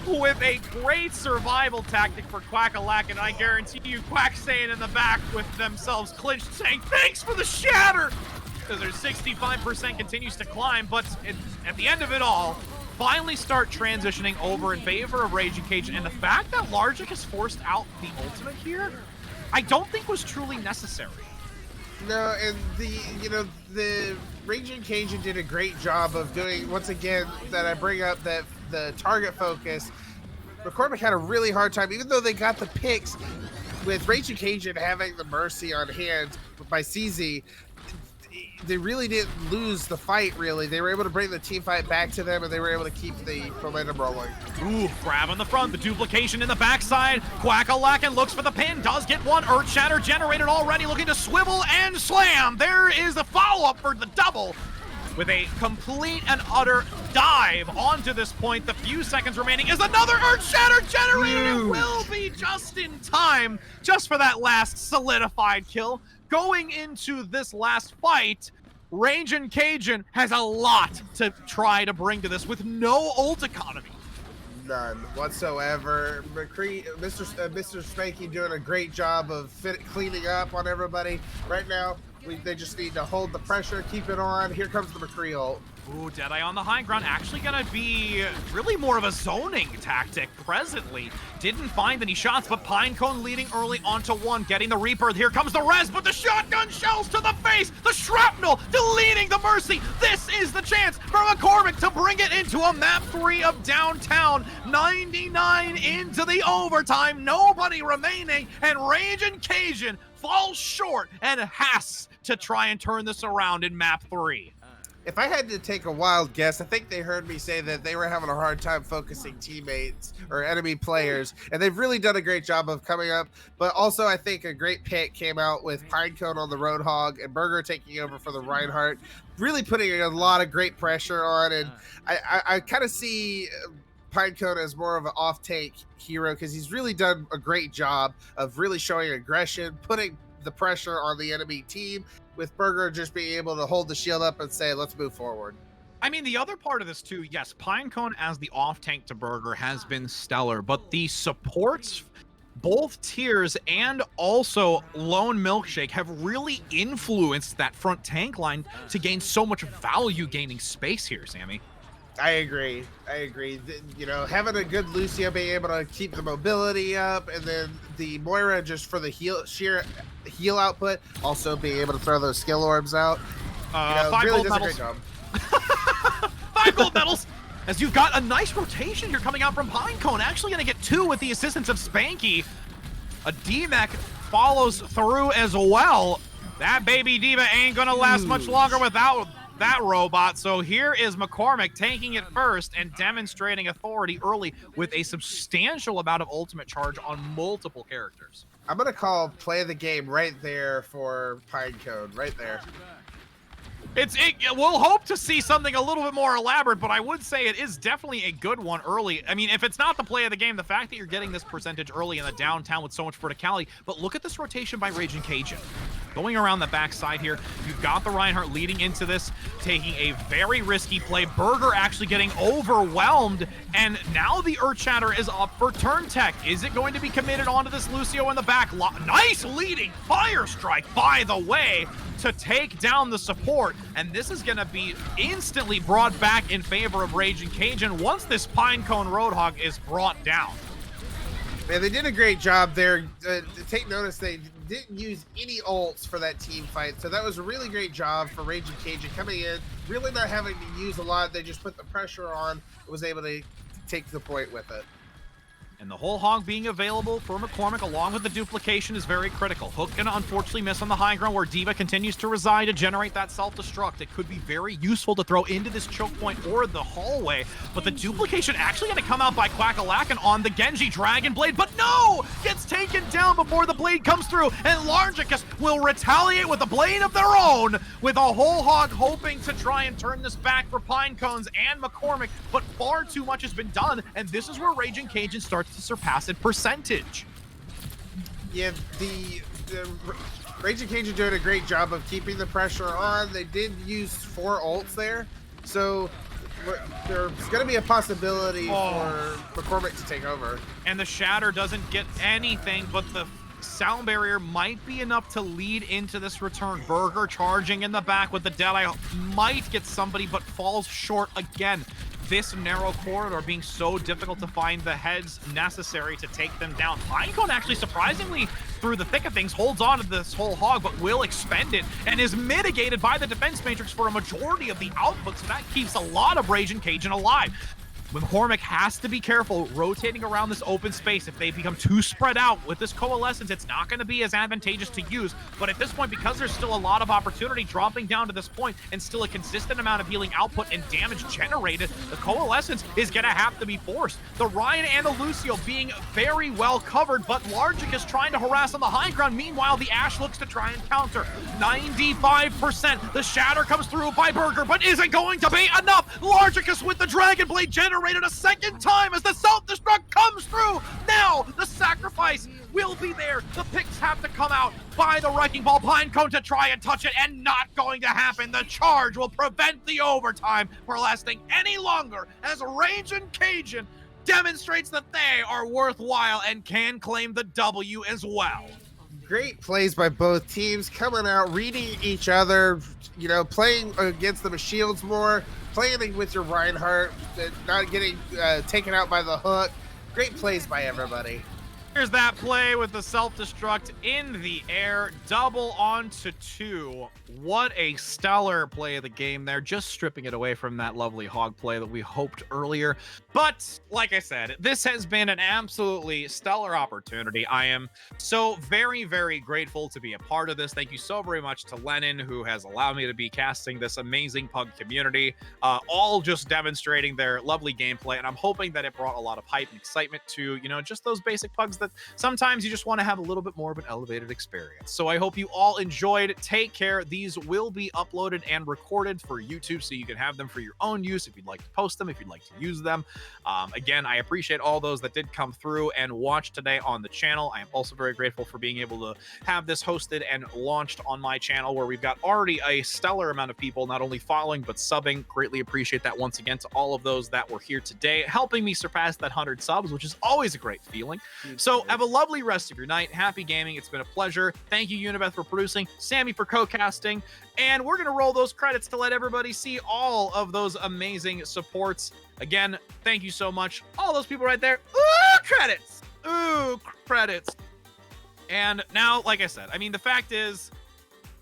with a great survival tactic for Quack-a-Lack, and I guarantee you Quack staying in the back with themselves clinched saying, thanks for the shatter! Because their 65% continues to climb, but at the end of it all, finally start transitioning over in favor of Raging Cajun, and the fact that Largic has forced out the ultimate here, I don't think was truly necessary. No, and the Raging Cajun did a great job of doing, once again, that I bring up that the target focus. McCormick had a really hard time, even though they got the picks, with Raging Cajun having the Mercy on hand by CZ. They really didn't lose the fight, really. They were able to bring the team fight back to them, and they were able to keep the momentum rolling. Ooh, grab on the front, the duplication in the backside. Quack-a-Lack looks for the pin, does get one. Earth Shatter generated already, looking to swivel and slam. There is the follow-up for the double, with a complete and utter dive onto this point. The few seconds remaining is another Earth Shatter generated. It will be just in time, just for that last solidified kill. Going into this last fight, Raging Cajun has a lot to try to bring to this with no ult economy. None whatsoever. Mr. Spanky doing a great job of cleaning up on everybody. Right now, they just need to hold the pressure, keep it on. Here comes the McCree ult. Ooh, Deadeye on the high ground, actually gonna be really more of a zoning tactic presently. Didn't find any shots, but Pinecone leading early onto one, getting the Reaper. Here comes the res, but the shotgun shells to the face, the shrapnel deleting the Mercy. This is the chance for McCormick to bring it into a map 3 of downtown. 99 into the overtime, nobody remaining, and Raging Cajun falls short and has to try and turn this around in map 3. If I had to take a wild guess, I think they heard me say that they were having a hard time focusing teammates or enemy players, and they've really done a great job of coming up. But also, I think a great pick came out with Pinecone on the Roadhog and Burger taking over for the Reinhardt, really putting a lot of great pressure on. And I kind of see Pinecone as more of an off-take hero because he's really done a great job of really showing aggression, putting the pressure on the enemy team, with Burger just being able to hold the shield up and say, let's move forward. I mean, the other part of this too, yes, Pinecone as the off-tank to Burger has been stellar, but the supports, both tiers and also Lone Milkshake, have really influenced that front tank line to gain so much value gaining space here, Sammy. I agree. You know, having a good Lucio being able to keep the mobility up, and then the Moira just for the sheer heal output, also being able to throw those skill orbs out. You know, 5 really gold does a medals. great job. 5 gold medals! As you've got a nice rotation here coming out from Pinecone, actually going to get 2 with the assistance of Spanky. A D-Mech follows through as well. That baby diva ain't going to last much longer without that robot. So here is McCormick taking it first and demonstrating authority early with a substantial amount of ultimate charge on multiple characters. I'm going to call play of the game right there for Pinecone, right there. We'll hope to see something a little bit more elaborate, but I would say it is definitely a good one early. I mean, if it's not the play of the game, the fact that you're getting this percentage early in the downtown with so much verticality, but look at this rotation by Raging Cajun. Going around the backside here, you've got the Reinhardt leading into this, taking a very risky play. Burger actually getting overwhelmed, and now the Earthshatter is up for turn tech. Is it going to be committed onto this Lucio in the back? Nice leading fire strike, by the way, to take down the support, and this is going to be instantly brought back in favor of Raging Cajun once this Pinecone Roadhog is brought down. Man, they did a great job there. Take notice they didn't use any ults for that team fight, so that was a really great job for Raging Cajun coming in, really not having to use a lot. They just put the pressure on, was able to take the point with it. And the whole hog being available for McCormick along with the duplication is very critical. Hook gonna unfortunately miss on the high ground where Diva continues to reside to generate that self-destruct. It could be very useful to throw into this choke point or the hallway, but the duplication actually gonna come out by Quackalacken on the Genji Dragon Blade, but no! Gets taken down before the blade comes through, and Largicus will retaliate with a blade of their own, with a whole hog hoping to try and turn this back for Pinecones and McCormick, but far too much has been done, and this is where Raging Cajun starts to surpass in percentage. Yeah, the Raging Cajun doing a great job of keeping the pressure on. They did use 4 ults there, so there's going to be a possibility for McCormick to take over. And the Shatter doesn't get anything, but the sound barrier might be enough to lead into this return. Burger charging in the back with the Deadeye might get somebody, but falls short again. This narrow corridor being so difficult to find the heads necessary to take them down. Pinecone actually, surprisingly, through the thick of things, holds on to this whole hog, but will expend it, and is mitigated by the defense matrix for a majority of the output, so that keeps a lot of Raging Cajun alive. McCormick has to be careful rotating around this open space. If they become too spread out with this Coalescence, it's not going to be as advantageous to use. But at this point, because there's still a lot of opportunity dropping down to this point and still a consistent amount of healing output and damage generated, the Coalescence is going to have to be forced. The Ryan and the Lucio being very well covered, but Largicus trying to harass on the high ground. Meanwhile, the Ashe looks to try and counter. 95%. The Shatter comes through by Burger, but isn't going to be enough. Largicus with the Dragon Blade generated a second time as the self-destruct comes through. Now the sacrifice will be there. The picks have to come out by the Wrecking Ball. Pinecone to try and touch it, and not going to happen. The charge will prevent the overtime from lasting any longer as Raging Cajun demonstrates that they are worthwhile and can claim the W as well. Great plays by both teams, coming out, reading each other, you know, playing against the shields more, playing with your Reinhardt, not getting taken out by the hook. Great plays by everybody. Here's that play with the self-destruct in the air, double onto 2. What a stellar play of the game there, just stripping it away from that lovely hog play that we hoped earlier. But like I said, this has been an absolutely stellar opportunity. I am so very, very grateful to be a part of this. Thank you so very much to Lennon, who has allowed me to be casting this amazing PUG community, all just demonstrating their lovely gameplay. And I'm hoping that it brought a lot of hype and excitement to, you know, just those basic PUGs that sometimes you just want to have a little bit more of an elevated experience. So I hope you all enjoyed. Take care. These will be uploaded and recorded for YouTube, so you can have them for your own use if you'd like to post them, if you'd like to use them. Again, I appreciate all those that did come through and watch today on the channel. I am also very grateful for being able to have this hosted and launched on my channel, where we've got already a stellar amount of people not only following but subbing. Greatly appreciate that once again to all of those that were here today, helping me surpass that 100 subs, which is always a great feeling. So have a lovely rest of your night. Happy gaming. It's been a pleasure. Thank you, Unibeth, for producing, Sammy for co-casting, and we're going to roll those credits to let everybody see all of those amazing supports. Again, thank you so much. All those people right there. Ooh, credits. Ooh, credits. And now, like I said, I mean, the fact is,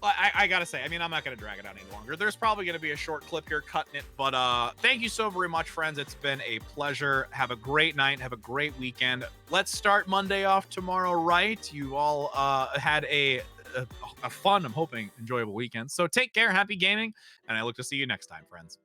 I gotta say, I mean, I'm not gonna drag it out any longer. There's probably gonna be a short clip here cutting it, but thank you so very much, friends. It's been a pleasure. Have a great night. Have a great weekend. Let's start Monday off tomorrow, right? You all had a fun, I'm hoping, enjoyable weekend. So take care, happy gaming, and I look to see you next time, friends.